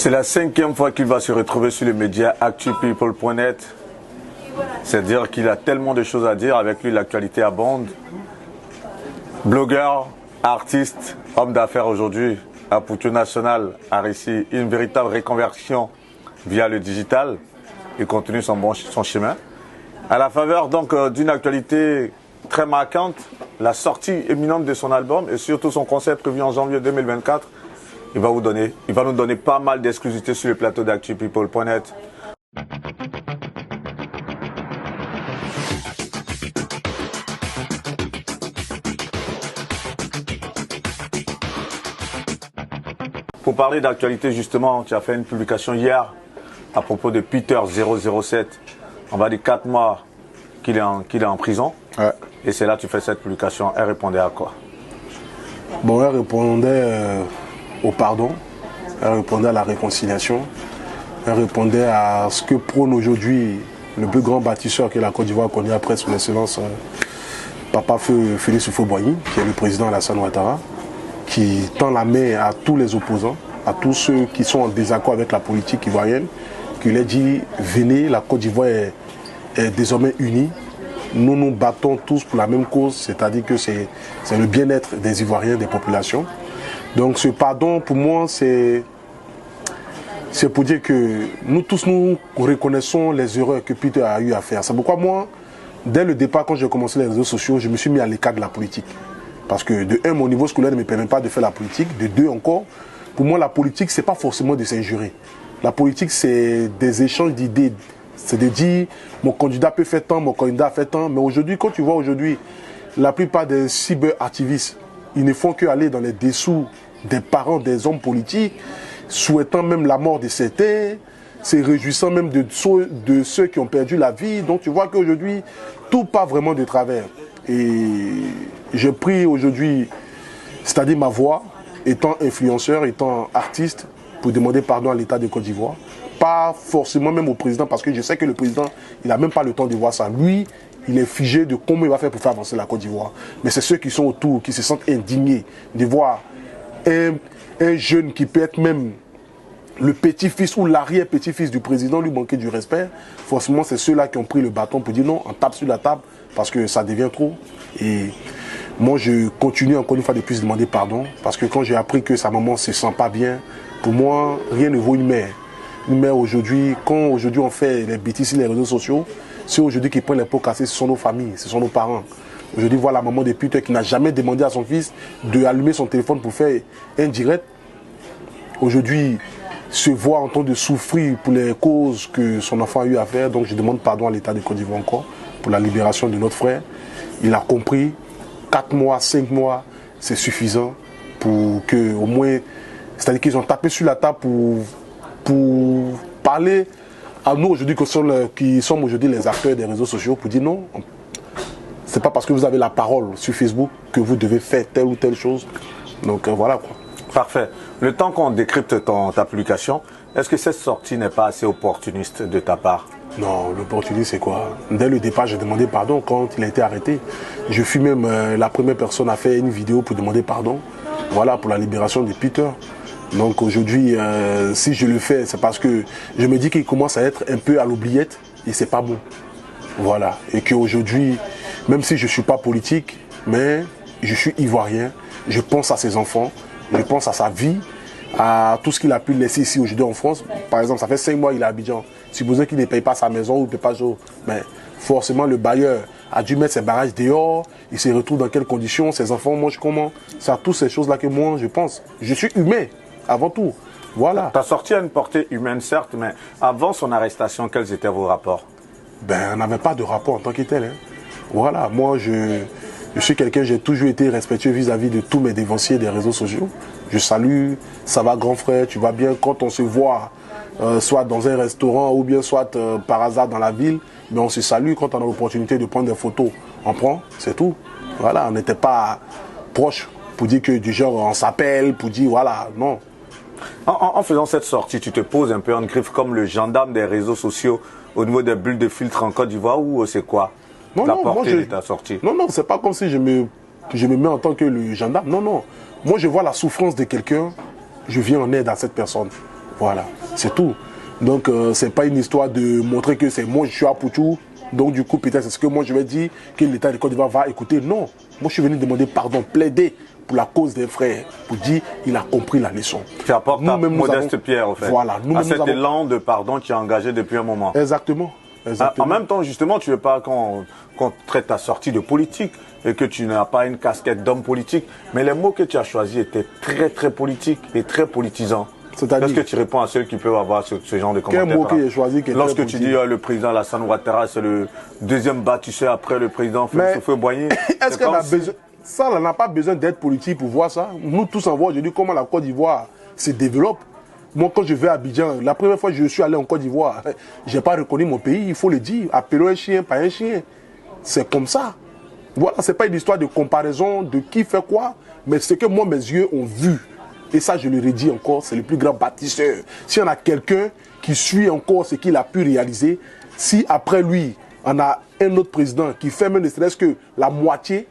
C'est la 5e fois qu'il va se retrouver sur les médias actupeople.net. C'est-à-dire qu'il a tellement de choses à dire. Avec lui, l'actualité abonde. Blogueur, artiste, homme d'affaires aujourd'hui, à Poutou National, a réussi une véritable reconversion via le digital. Il continue son chemin. À la faveur donc d'une actualité très marquante, la sortie imminente de son album et surtout son concert prévu en janvier 2024, il va nous donner pas mal d'exclusivités sur le plateau d'actupeople.net. Pour parler d'actualité, justement, tu as fait une publication hier à propos de Peter 007. On va dire 4 mois qu'il est en prison. Ouais. Et c'est là que tu fais cette publication. Elle répondait à quoi? Bon, elle répondait au pardon, elle répondait à la réconciliation, elle répondait à ce que prône aujourd'hui le plus grand bâtisseur que la Côte d'Ivoire connaît après son excellence Papa Félix Houphouët-Boigny, qui est le président Alassane Ouattara, qui tend la main à tous les opposants, à tous ceux qui sont en désaccord avec la politique ivoirienne, qui leur dit venez, la Côte d'Ivoire est désormais unie. Nous nous battons tous pour la même cause, c'est-à-dire que c'est le bien-être des Ivoiriens, des populations. Donc ce pardon, pour moi, c'est pour dire que nous tous, nous reconnaissons les erreurs que Peter a eu à faire. C'est pourquoi moi, dès le départ, quand j'ai commencé les réseaux sociaux, je me suis mis à l'écart de la politique. Parce que de un, mon niveau scolaire ne me permet pas de faire la politique. De deux encore, pour moi, la politique, c'est pas forcément de s'injurer. La politique, c'est des échanges d'idées. C'est de dire, mon candidat peut faire tant, mon candidat fait tant. Mais aujourd'hui, quand tu vois aujourd'hui, la plupart des cyberactivistes, ils ne font qu'aller dans les dessous des parents des hommes politiques, souhaitant même la mort de certains, se réjouissant même de ceux qui ont perdu la vie. Donc tu vois qu'aujourd'hui, tout part vraiment de travers. Et je prie aujourd'hui, c'est-à-dire ma voix, étant influenceur, étant artiste, pour demander pardon à l'État de Côte d'Ivoire. Pas forcément même au président, parce que je sais que le président, il n'a même pas le temps de voir ça. Lui, il est figé de comment il va faire pour faire avancer la Côte d'Ivoire. Mais c'est ceux qui sont autour, qui se sentent indignés de voir un jeune qui peut être même le petit-fils ou l'arrière-petit-fils du président lui manquer du respect. Forcément, c'est ceux-là qui ont pris le bâton pour dire non, on tape sur la table parce que ça devient trop. Et moi, je continue encore une fois de plus demander pardon, parce que quand j'ai appris que sa maman ne se sent pas bien, pour moi, rien ne vaut une mère. Une mère aujourd'hui, quand aujourd'hui on fait les bêtises sur les réseaux sociaux, ceux aujourd'hui qui prennent les pots cassés, ce sont nos familles, ce sont nos parents. Aujourd'hui, voilà la maman de Peter qui n'a jamais demandé à son fils d'allumer son téléphone pour faire un direct. Aujourd'hui, se voit en train de souffrir pour les causes que son enfant a eu à faire. Donc je demande pardon à l'État de Côte d'Ivoire encore pour la libération de notre frère. Il a compris, 4 mois, 5 mois, c'est suffisant pour que au moins, c'est-à-dire qu'ils ont tapé sur la table pour parler à nous aujourd'hui qui sommes aujourd'hui les acteurs des réseaux sociaux pour dire non, c'est pas parce que vous avez la parole sur Facebook que vous devez faire telle ou telle chose. Donc voilà quoi. Parfait. Le temps qu'on décrypte ta publication, est-ce que cette sortie n'est pas assez opportuniste de ta part? Non, l'opportuniste c'est quoi? Dès le départ, j'ai demandé pardon quand il a été arrêté. Je fus même la première personne à faire une vidéo pour demander pardon. Voilà, pour la libération de Peter. Donc aujourd'hui, si je le fais, c'est parce que je me dis qu'il commence à être un peu à l'oubliette et c'est pas bon. Voilà. Et qu'aujourd'hui, même si je ne suis pas politique, mais je suis ivoirien, je pense à ses enfants, je pense à sa vie, à tout ce qu'il a pu laisser ici aujourd'hui en France. Par exemple, ça fait 5 mois qu'il est à Abidjan. Supposons qu'il ne paye pas sa maison ou ne paye pas jour, mais forcément le bailleur a dû mettre ses barrages dehors, il se retrouve dans quelles conditions, ses enfants mangent comment. C'est à toutes ces choses-là que moi je pense. Je suis humain. Avant tout, voilà. Ta sortie a une portée humaine, certes, mais avant son arrestation, quels étaient vos rapports? Ben, on n'avait pas de rapport en tant que tel. Hein. Voilà, moi, je suis quelqu'un, j'ai toujours été respectueux vis-à-vis de tous mes dévanciers des réseaux sociaux. Je salue, ça va grand frère, tu vas bien. Quand on se voit, soit dans un restaurant ou bien soit par hasard dans la ville, mais on se salue. Quand on a l'opportunité de prendre des photos, on prend, c'est tout. Voilà, on n'était pas proches pour dire que du genre on s'appelle, pour dire voilà, non. En faisant cette sortie, tu te poses un peu en griffe comme le gendarme des réseaux sociaux au niveau des bulles de filtre en Côte d'Ivoire ou c'est quoi la portée de ta sortie? Non, c'est pas comme si je me mets en tant que le gendarme. Non. Moi, je vois la souffrance de quelqu'un, je viens en aide à cette personne. Voilà, c'est tout. Donc, c'est pas une histoire de montrer que c'est moi, je suis à Poutou. Donc, du coup, peut-être c'est ce que moi je vais dire que l'État de Côte d'Ivoire va écouter. Non, moi je suis venu demander pardon, plaider pour la cause des frères, pour dire qu'il a compris la leçon. Tu apportes ta modeste pierre, en fait, voilà, à cet élan de pardon qui est engagé depuis un moment. Exactement. En même temps, justement, tu ne veux pas qu'on traite ta sortie de politique et que tu n'as pas une casquette d'homme politique, mais les mots que tu as choisis étaient très, très politiques et très politisants. Est-ce que tu réponds à ceux qui peuvent avoir ce genre de commentaires? Quel mot que j'ai choisi qui est lorsque tu dis le président Alassane Ouattara, c'est le deuxième bâtisseur après le président Félix Houphouët-Boigny. Est-ce qu'on a besoin... Ça, on n'a pas besoin d'être politique pour voir ça. Nous tous en voit aujourd'hui comment la Côte d'Ivoire se développe. Moi, quand je vais à Abidjan, la première fois que je suis allé en Côte d'Ivoire, je n'ai pas reconnu mon pays, il faut le dire. Appelons un chien, pas un chien. C'est comme ça. Voilà, ce n'est pas une histoire de comparaison de qui fait quoi, mais c'est que moi, mes yeux ont vu. Et ça, je le redis encore, c'est le plus grand bâtisseur. S'il y en a quelqu'un qui suit encore ce qu'il a pu réaliser, si après lui, on a un autre président qui fait même ne serait-ce que la moitié,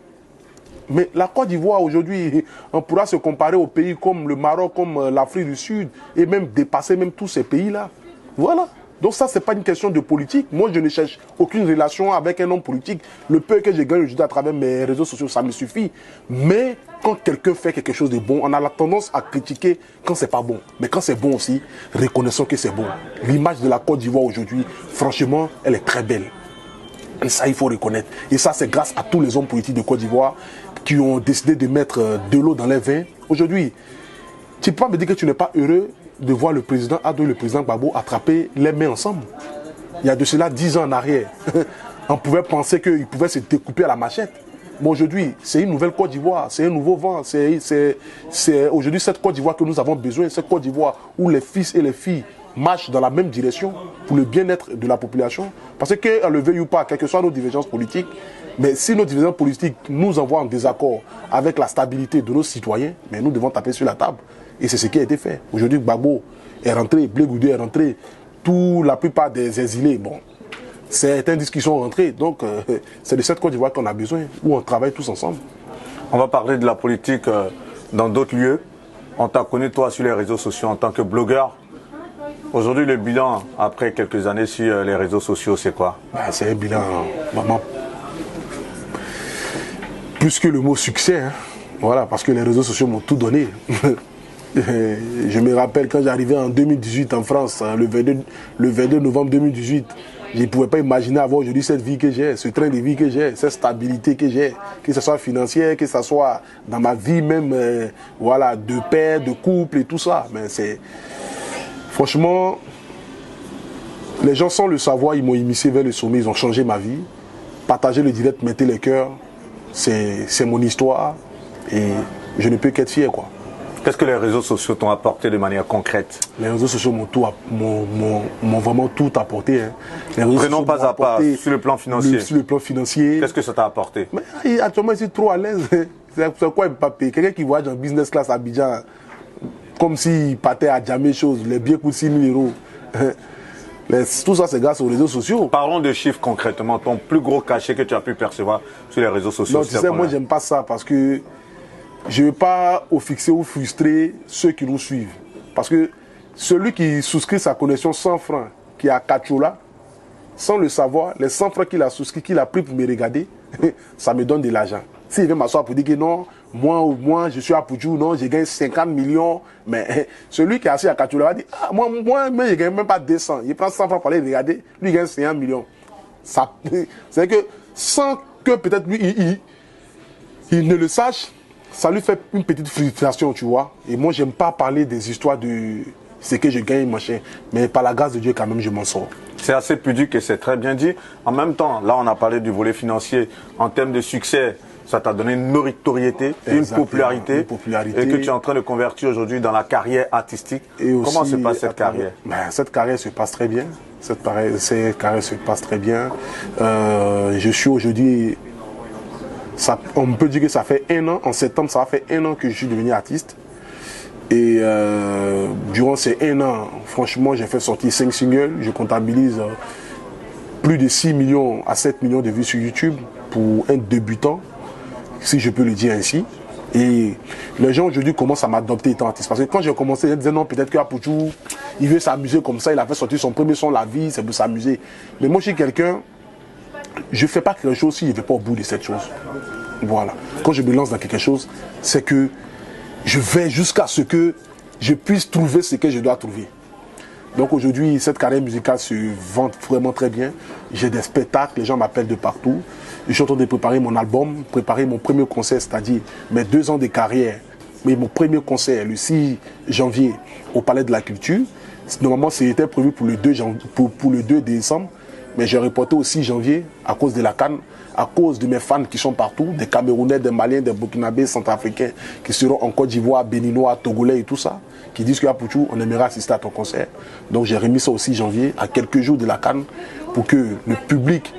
mais la Côte d'Ivoire aujourd'hui, on pourra se comparer aux pays comme le Maroc, comme l'Afrique du Sud, et même dépasser même tous ces pays-là. Voilà. Donc ça, ce n'est pas une question de politique. Moi, je ne cherche aucune relation avec un homme politique. Le peu que je gagne aujourd'hui à travers mes réseaux sociaux, ça me suffit. Mais quand quelqu'un fait quelque chose de bon, on a la tendance à critiquer quand c'est pas bon. Mais quand c'est bon aussi, reconnaissons que c'est bon. L'image de la Côte d'Ivoire aujourd'hui, franchement, elle est très belle. Et ça, il faut reconnaître. Et ça, c'est grâce à tous les hommes politiques de Côte d'Ivoire qui ont décidé de mettre de l'eau dans les vins. Aujourd'hui, tu ne peux pas me dire que tu n'es pas heureux de voir le président Ado et le président Gbagbo attraper les mains ensemble. Il y a de cela 10 ans en arrière, on pouvait penser qu'ils pouvaient se découper à la machette. Mais aujourd'hui, c'est une nouvelle Côte d'Ivoire, c'est un nouveau vent. C'est aujourd'hui cette Côte d'Ivoire que nous avons besoin, cette Côte d'Ivoire où les fils et les filles marchent dans la même direction pour le bien-être de la population. Parce qu'on le veuille ou pas, quelles que soient nos divergences politiques, mais si nos divergences politiques nous envoient en désaccord avec la stabilité de nos citoyens, mais nous devons taper sur la table. Et c'est ce qui a été fait. Aujourd'hui, Gbagbo est rentré, Blé Goudé est rentré, la plupart des exilés, bon, certains disent qu'ils sont rentrés. Donc, c'est de cette Côte d'Ivoire qu'on a besoin, où on travaille tous ensemble. On va parler de la politique dans d'autres lieux. On t'a connu, toi, sur les réseaux sociaux en tant que blogueur. Aujourd'hui, le bilan, après quelques années sur les réseaux sociaux, c'est quoi? C'est un bilan vraiment plus que le mot succès. Hein. Voilà, parce que les réseaux sociaux m'ont tout donné. Je me rappelle quand j'arrivais en 2018 en France, le 22 novembre 2018, je ne pouvais pas imaginer avoir aujourd'hui cette vie que j'ai, ce train de vie que j'ai, cette stabilité que j'ai, que ce soit financière, que ce soit dans ma vie même, voilà, de père, de couple et tout ça. Mais c'est... Franchement, les gens sans le savoir, ils m'ont immiscé vers le sommet, ils ont changé ma vie. Partager le direct, mettez les cœurs, c'est mon histoire et je ne peux qu'être fier, quoi. Qu'est-ce que les réseaux sociaux t'ont apporté de manière concrète? Les réseaux sociaux m'ont vraiment tout apporté. Hein. Prenons pas à pas, sur le plan financier. Sur le plan financier. Qu'est-ce que ça t'a apporté? Mais actuellement, je suis trop à l'aise. C'est quoi un papier? Quelqu'un qui voyage en business class à Abidjan, comme s'il partait à jamais chose, les billets coûtent 6 000 euros. Tout ça, c'est grâce aux réseaux sociaux. Parlons de chiffres concrètement. Ton plus gros cachet que tu as pu percevoir sur les réseaux sociaux. Non, tu sais, moi, j'aime pas ça parce que je ne veux pas fixer ou frustrer ceux qui nous suivent. Parce que celui qui souscrit sa connexion 100 francs, qui est à Kachola, sans le savoir, les 100 francs qu'il a souscrit, qu'il a pris pour me regarder, ça me donne de l'argent. S'il vient m'asseoir pour dire que non, moi je suis à Poudjou, non, j'ai gagné 50 millions, mais celui qui est assis à Kachola va dire, ah, moi je ne gagne même pas 200. Il prend 100 francs pour aller regarder, lui il gagne 50 millions. C'est que sans que peut-être lui, il ne le sache, ça lui fait une petite frustration, tu vois. Et moi, j'aime pas parler des histoires de ce que je gagne, machin. Mais par la grâce de Dieu, quand même, je m'en sors. C'est assez pudique et c'est très bien dit. En même temps, là, on a parlé du volet financier. En termes de succès, ça t'a donné une notoriété, une popularité, et que tu es en train de convertir aujourd'hui dans la carrière artistique. Et aussi, comment se passe cette carrière? Cette carrière se passe très bien. Cette carrière se passe très bien. Je suis aujourd'hui... on peut dire que ça fait 1 an, en septembre ça fait 1 an que je suis devenu artiste. Et durant ces 1 an, franchement j'ai fait sortir 5 singles, je comptabilise plus de 6 millions à 7 millions de vues sur YouTube pour un débutant, si je peux le dire ainsi. Et les gens aujourd'hui commencent à m'adopter étant artiste. Parce que quand j'ai commencé, ils disaient non, peut-être que Apouchou, il veut s'amuser comme ça, il a fait sortir son premier son, La Vie, c'est pour s'amuser. Mais moi, je suis quelqu'un, je ne fais pas quelque chose si je ne vais pas au bout de cette chose. Voilà. Quand je me lance dans quelque chose, c'est que je vais jusqu'à ce que je puisse trouver ce que je dois trouver. Donc aujourd'hui, cette carrière musicale se vend vraiment très bien. J'ai des spectacles, les gens m'appellent de partout. Je suis en train de préparer mon album, préparer mon premier concert, c'est-à-dire mes 2 ans de carrière. Mais mon premier concert, le 6 janvier, au Palais de la Culture. Normalement, c'était prévu pour le 2 décembre. Mais j'ai reporté au 6 janvier à cause de la CAN, à cause de mes fans qui sont partout, des Camerounais, des Maliens, des Burkinabés, Centrafricains, qui seront en Côte d'Ivoire, Béninois, Togolais et tout ça, qui disent qu'à Apouchou, on aimerait assister à ton concert. Donc j'ai remis ça au 6 janvier, à quelques jours de la CAN, pour que le public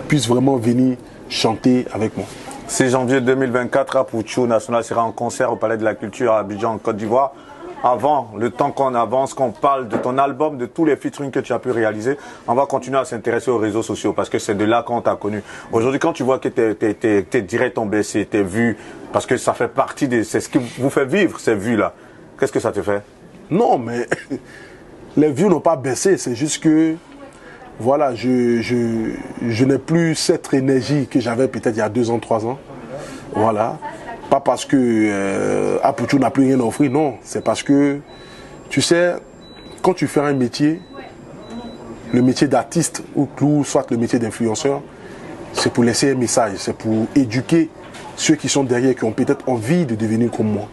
puisse vraiment venir chanter avec moi. 6 janvier 2024, Apouchou National sera en concert au Palais de la Culture à Abidjan, en Côte d'Ivoire. Avant, le temps qu'on avance, qu'on parle de ton album, de tous les featuring que tu as pu réaliser, on va continuer à s'intéresser aux réseaux sociaux parce que c'est de là qu'on t'a connu. Aujourd'hui, quand tu vois que tes directs ont baissé, tes vues, parce que ça fait partie de... C'est ce qui vous fait vivre, ces vues-là. Qu'est-ce que ça te fait? Non, mais les vues n'ont pas baissé, c'est juste que, voilà, je n'ai plus cette énergie que j'avais peut-être il y a 2 ans, 3 ans. Voilà. Pas parce que Apouchou n'a plus rien à offrir, non. C'est parce que, tu sais, quand tu fais un métier, le métier d'artiste ou soit le métier d'influenceur, c'est pour laisser un message, c'est pour éduquer ceux qui sont derrière, qui ont peut-être envie de devenir comme moi.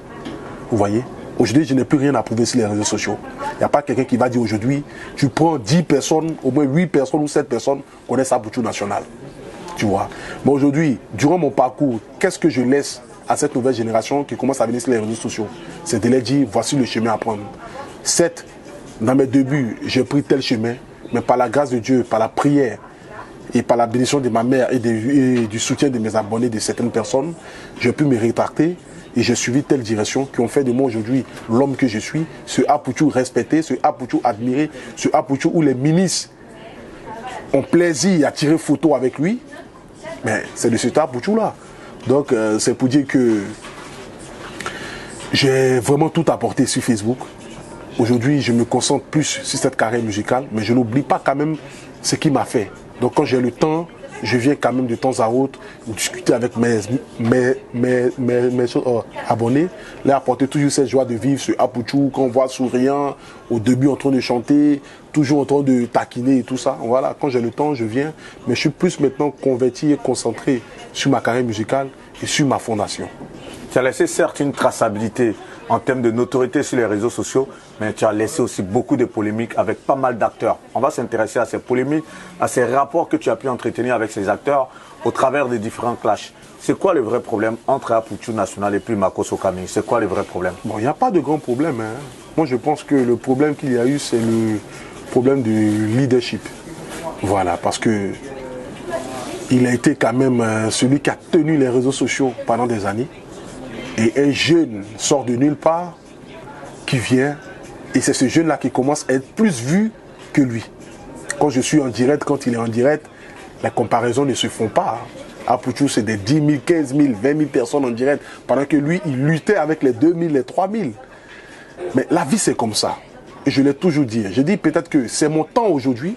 Vous voyez? Aujourd'hui, je n'ai plus rien à prouver sur les réseaux sociaux. Il n'y a pas quelqu'un qui va dire aujourd'hui, tu prends 10 personnes, au moins 8 personnes ou 7 personnes connaissent Apouchou National. Tu vois? Mais aujourd'hui, durant mon parcours, qu'est-ce que je laisse à cette nouvelle génération qui commence à venir sur les réseaux sociaux? C'est de leur dire, voici le chemin à prendre. Certes, dans mes débuts, j'ai pris tel chemin, mais par la grâce de Dieu, par la prière et par la bénédiction de ma mère et du soutien de mes abonnés, de certaines personnes, j'ai pu me rétracter et j'ai suivi telle direction qui ont fait de moi aujourd'hui l'homme que je suis, ce Apouchou respecté, ce Apouchou admiré, ce Apouchou où les ministres ont plaisir à tirer photo avec lui. Mais c'est de cet Apouchou-là. Donc, c'est pour dire que j'ai vraiment tout apporté sur Facebook. Aujourd'hui, je me concentre plus sur cette carrière musicale, mais je n'oublie pas quand même ce qui m'a fait. Donc, quand j'ai le temps, je viens quand même de temps à autre discuter avec mes abonnés, leur apporter toujours cette joie de vivre ce Apouchou qu'on voit souriant, au début en train de chanter, toujours en train de taquiner et tout ça. Voilà, quand j'ai le temps, je viens, mais je suis plus maintenant converti et concentré sur ma carrière musicale et sur ma fondation. Tu as laissé certes une traçabilité en termes de notoriété sur les réseaux sociaux, mais tu as laissé aussi beaucoup de polémiques avec pas mal d'acteurs. On va s'intéresser à ces polémiques, à ces rapports que tu as pu entretenir avec ces acteurs au travers des différents clashs. C'est quoi le vrai problème entre Apouchou National et puis Makosso Kaming? C'est quoi le vrai problème? Bon, il n'y a pas de grand problème. Hein. Moi, je pense que le problème qu'il y a eu, c'est le problème du leadership. Voilà, parce que il a été quand même celui qui a tenu les réseaux sociaux pendant des années. Et un jeune sort de nulle part, qui vient, et c'est ce jeune-là qui commence à être plus vu que lui. Quand je suis en direct, quand il est en direct, les comparaisons ne se font pas. Apouchou, c'est des 10 000, 15 000, 20 000 personnes en direct, pendant que lui, il luttait avec les 2 000, les 3 000. Mais la vie, c'est comme ça. Et je l'ai toujours dit. Je dis peut-être que c'est mon temps aujourd'hui,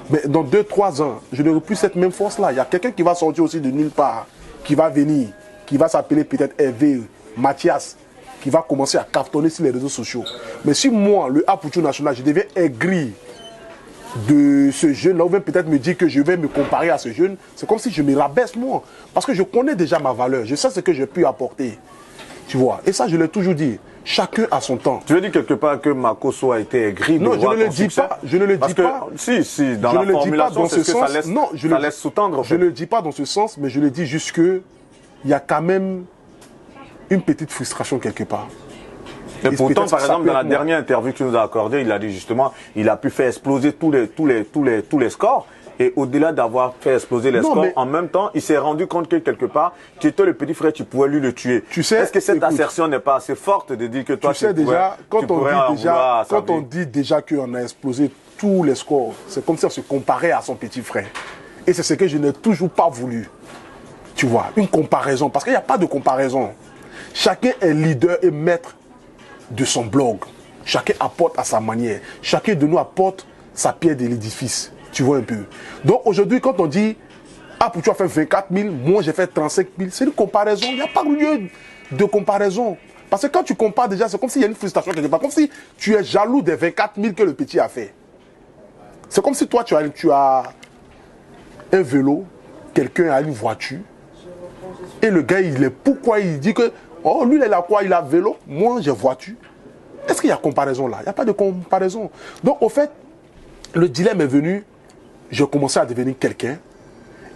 mais dans 2-3 ans, je n'aurai plus cette même force-là. Il y a quelqu'un qui va sortir aussi de nulle part, qui va venir, qui va s'appeler peut-être Hervé, Mathias, qui va commencer à cartonner sur les réseaux sociaux. Mais si moi, le Apouchou National, je deviens aigri de ce jeune-là, ou même peut-être me dire que je vais me comparer à ce jeune, c'est comme si je me rabaisse moi. Parce que je connais déjà ma valeur, je sais ce que j'ai pu apporter. Tu vois, et ça je l'ai toujours dit, chacun a son temps. Tu veux dire quelque part que Makosso a été aigri? Non, je ne le dis pas, je ne le dis pas. Si, dans la formulation, c'est ce que ça laisse, non, ça laisse sous-tendre. Je ne le dis pas dans ce sens, mais je le dis juste que il y a quand même une petite frustration quelque part. Et pourtant, par exemple, dans la dernière interview que tu nous as accordée, il a dit justement, il a pu faire exploser tous les scores. Et au-delà d'avoir fait exploser les scores, en même temps, il s'est rendu compte que quelque part, tu étais le petit frère, tu pouvais lui le tuer. Tu sais, est-ce que cette assertion n'est pas assez forte de dire que toi, tu sais déjà, quand on dit déjà qu'on a explosé tous les scores, c'est comme si on se comparait à son petit frère. Et c'est ce que je n'ai toujours pas voulu. Tu vois, une comparaison, parce qu'il n'y a pas de comparaison. Chacun est leader et maître de son blog. Chacun apporte à sa manière. Chacun de nous apporte sa pierre de l'édifice. Tu vois un peu. Donc aujourd'hui, quand on dit ah, pour tu as fait 24 000, moi j'ai fait 35 000, c'est une comparaison. Il n'y a pas lieu de comparaison. Parce que quand tu compares déjà, c'est comme s'il y a une frustration quelque part. Comme si tu es jaloux des 24 000 que le petit a fait. C'est comme si toi tu as un vélo, quelqu'un a une voiture, et le gars, pourquoi il dit que oh, lui, il a quoi? Il a vélo, moi j'ai voiture. Est-ce qu'il y a comparaison là? Il n'y a pas de comparaison. Donc au fait, le dilemme est venu, j'ai commencé à devenir quelqu'un,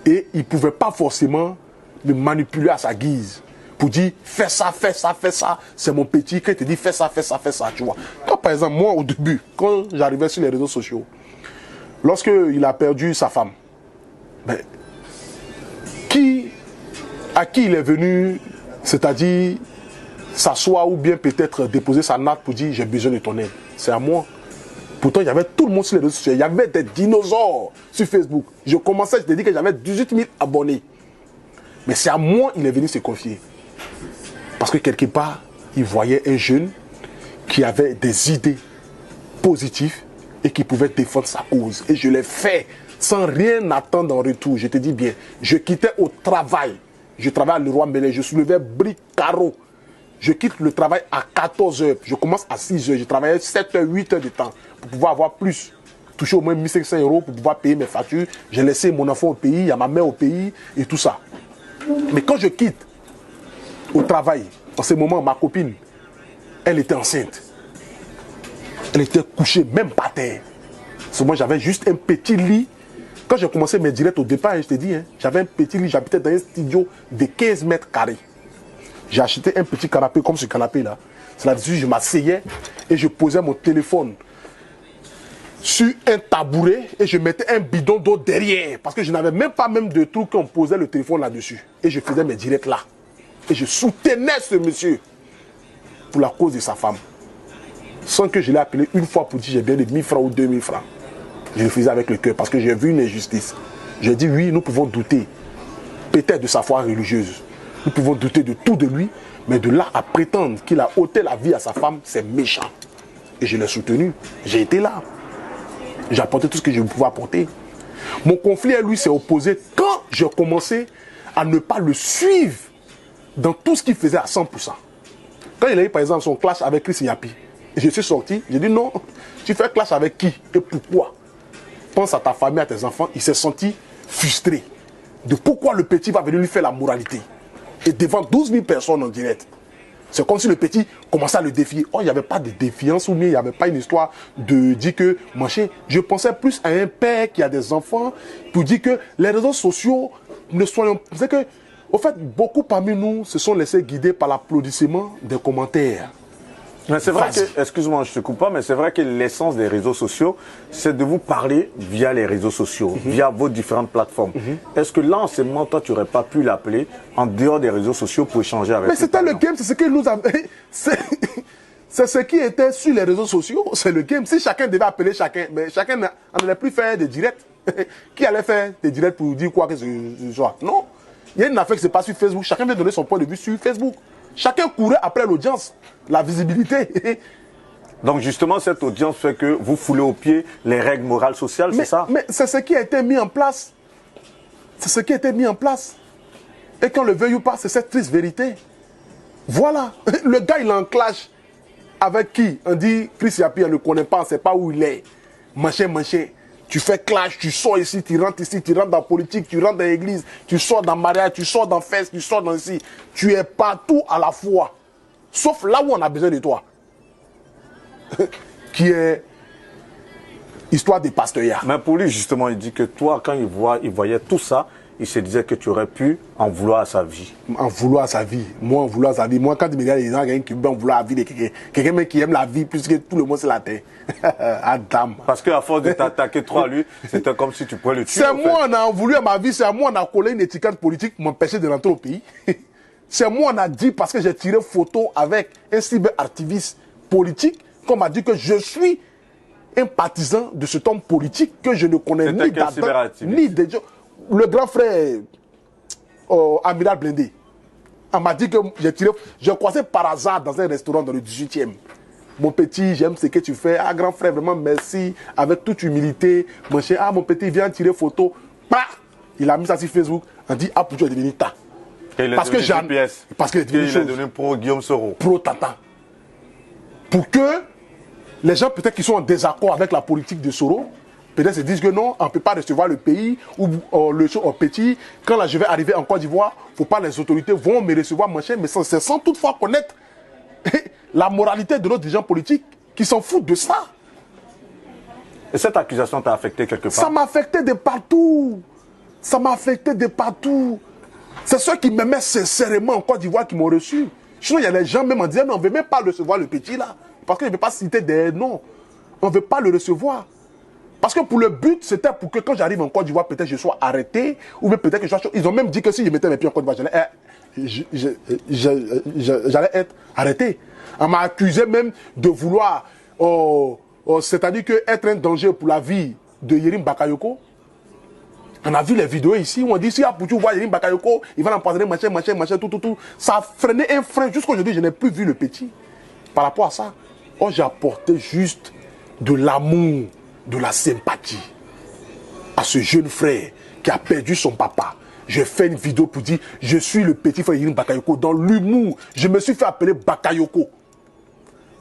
et il ne pouvait pas forcément me manipuler à sa guise. Pour dire, fais ça, fais ça, fais ça. C'est mon petit qui te dit, fais ça, fais ça, fais ça, tu vois. Quand par exemple, moi au début, quand j'arrivais sur les réseaux sociaux, lorsqu'il a perdu sa femme, ben, à qui il est venu, c'est-à-dire s'asseoir ou bien peut-être déposer sa natte pour dire, j'ai besoin de ton aide. C'est à moi. Pourtant, il y avait tout le monde sur les réseaux sociaux. Il y avait des dinosaures sur Facebook. Je commençais, je te dis que j'avais 18 000 abonnés. Mais c'est à moi qu'il est venu se confier. Parce que quelque part, il voyait un jeune qui avait des idées positives et qui pouvait défendre sa cause. Et je l'ai fait sans rien attendre en retour. Je te dis bien, je quittais au travail. Je travaillais à Leroy Merlin, je soulevais briques, carreaux. Je quitte le travail à 14 h. Je commence à 6 h. Je travaillais 7 h, 8 h de temps pour pouvoir avoir plus. Toucher au moins 1 500 € pour pouvoir payer mes factures. J'ai laissé mon enfant au pays, il y a ma mère au pays et tout ça. Mais quand je quitte au travail, en ce moment, ma copine, elle était enceinte. Elle était couchée, même par terre. Moi, j'avais juste un petit lit. Quand j'ai commencé mes directs au départ, je te dis, j'avais un petit lit, j'habitais dans un studio de 15 mètres carrés. J'ai acheté un petit canapé comme ce canapé-là. C'est là-dessus, je m'asseyais et je posais mon téléphone sur un tabouret et je mettais un bidon d'eau derrière. Parce que je n'avais même pas de truc qu'on posait le téléphone là-dessus. Et je faisais mes directs là. Et je soutenais ce monsieur pour la cause de sa femme. Sans que je l'ai appelé une fois pour dire j'ai bien de 1000 francs ou 2000 francs. Je le faisais avec le cœur parce que j'ai vu une injustice. J'ai dit oui, nous pouvons douter peut-être de sa foi religieuse. Nous pouvons douter de tout de lui, mais de là à prétendre qu'il a ôté la vie à sa femme, c'est méchant. Et je l'ai soutenu. J'ai été là. J'ai apporté tout ce que je pouvais apporter. Mon conflit à lui s'est opposé quand j'ai commencé à ne pas le suivre dans tout ce qu'il faisait à 100%. Quand il a eu par exemple son clash avec Chris Yapi, je suis sorti, j'ai dit non, tu fais clash avec qui et pourquoi? Pense à ta famille, à tes enfants. Il s'est senti frustré de pourquoi le petit va venir lui faire la moralité. Et devant 12 000 personnes en direct. C'est comme si le petit commençait à le défier. Oh, il n'y avait pas de défiance ou bien il n'y avait pas une histoire de dire que, machin. Je pensais plus à un père qui a des enfants pour dire que les réseaux sociaux ne soient... C'est que, au fait, beaucoup parmi nous se sont laissés guider par l'applaudissement des commentaires. Mais c'est vrai que, excuse-moi, je te coupe pas, mais c'est vrai que l'essence des réseaux sociaux, c'est de vous parler via les réseaux sociaux, via vos différentes plateformes. Est-ce que là, en ce moment, toi, tu n'aurais pas pu l'appeler en dehors des réseaux sociaux pour échanger avec lui? Mais c'était le game, c'est ce que nous avons... C'est ce qui était sur les réseaux sociaux, c'est le game. Si chacun devait appeler chacun, mais chacun n'allait plus faire des directs. Qui allait faire des directs pour dire quoi que ce soit? Non. Il y a une affaire qui se passe sur Facebook, chacun veut donner son point de vue sur Facebook. Chacun courait après l'audience, la visibilité. Donc justement, cette audience fait que vous foulez au pied les règles morales sociales, c'est ça? Mais c'est ce qui a été mis en place. C'est ce qui a été mis en place. Et qu'on le veuille ou pas, c'est cette triste vérité. Voilà. Le gars, il est en clash. Avec qui? On dit, Chris Yapi, on ne le connaît pas, on ne sait pas où il est. Machin. Tu fais clash, tu sors ici, tu rentres dans la politique, tu rentres dans l'église, tu sors dans le mariage, tu sors dans le fest, tu sors dans ici. Tu es partout à la fois. Sauf là où on a besoin de toi. Qui est histoire des pasteurs. Mais pour lui, justement, il dit que toi, quand il voyait tout ça, il se disait que tu aurais pu en vouloir à sa vie. En vouloir à sa vie. Moi, en vouloir à sa vie. Moi, quand il me regarde, il y a quelqu'un qui veut en vouloir à la vie de quelqu'un. Quelqu'un qui aime la vie plus que tout le monde sur la terre. Adam. Parce qu'à force de t'attaquer trop à lui, c'était comme si tu pouvais le tuer. C'est moi, on a en voulu à ma vie. C'est à moi, on a collé une étiquette politique pour m'empêcher de rentrer au pays. C'est moi, on a dit, parce que j'ai tiré photo avec un cyberactiviste politique, qu'on m'a dit que je suis un partisan de cet homme politique que je ne connais ni d'Adam, ni de Dieu. Le grand frère Amiral Blindé. On m'a dit que j'ai croisé par hasard dans un restaurant dans le 18e. Mon petit, j'aime ce que tu fais. Ah, grand frère, vraiment merci. Avec toute humilité. Mon cher, ah, mon petit, viens tirer photo. Bah, il a mis ça sur Facebook. On dit, ah, Poutou est devenu ta. Parce que qu'il est devenu pro Guillaume Soro. Pro Tata. Pour que les gens, peut-être qui sont en désaccord avec la politique de Soro, peut-être se disent que non, on ne peut pas recevoir le pays ou le show au petit. Quand là, je vais arriver en Côte d'Ivoire, il ne faut pas les autorités vont me recevoir, mon cher, mais sans toutefois connaître la moralité de nos dirigeants politiques qui s'en foutent de ça. Et cette accusation t'a affecté quelque part? Ça m'a affecté de partout. Ça m'a affecté de partout. C'est ceux qui m'aimaient sincèrement en Côte d'Ivoire qui m'ont reçu. Sinon, il y a des gens même en disant, non, on ne veut même pas recevoir le petit là. Parce que je ne vais pas citer des noms. On ne veut pas le recevoir. Parce que pour le but, c'était pour que quand j'arrive en Côte d'Ivoire, peut-être je sois arrêté. Ou même peut-être que je sois... Ils ont même dit que si je mettais mes pieds en Côte d'Ivoire, j'allais être arrêté. On m'a accusé même de vouloir... c'est-à-dire que être un danger pour la vie de Yerim Bakayoko. On a vu les vidéos ici où on dit si Poutou voit Yerim Bakayoko, il va l'empoisonner, machin, tout. Ça a freiné un frein. Jusqu'aujourd'hui, je n'ai plus vu le petit. Par rapport à ça, j'ai apporté juste de l'amour, de la sympathie à ce jeune frère qui a perdu son papa. J'ai fait une vidéo pour dire je suis le petit frère Yerim Bakayoko. Dans l'humour, je me suis fait appeler Bakayoko.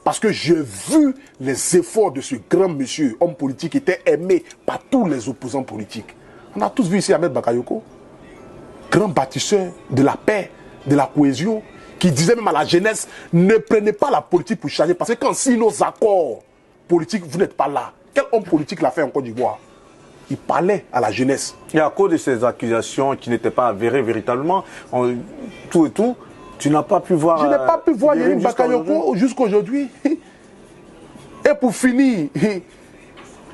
Parce que j'ai vu les efforts de ce grand monsieur, homme politique, qui était aimé par tous les opposants politiques. On a tous vu ici Ahmed Bakayoko, grand bâtisseur de la paix, de la cohésion, qui disait même à la jeunesse, ne prenez pas la politique pour changer, parce que quand si nos accords politiques, vous n'êtes pas là. Quel homme politique l'a fait en Côte d'Ivoire? Il parlait à la jeunesse. Et à cause de ces accusations qui n'étaient pas avérées véritablement, tout et tout, tu n'as pas pu voir... Je n'ai pas pu voir Yerim Bakayoko jusqu'à aujourd'hui. Et pour finir,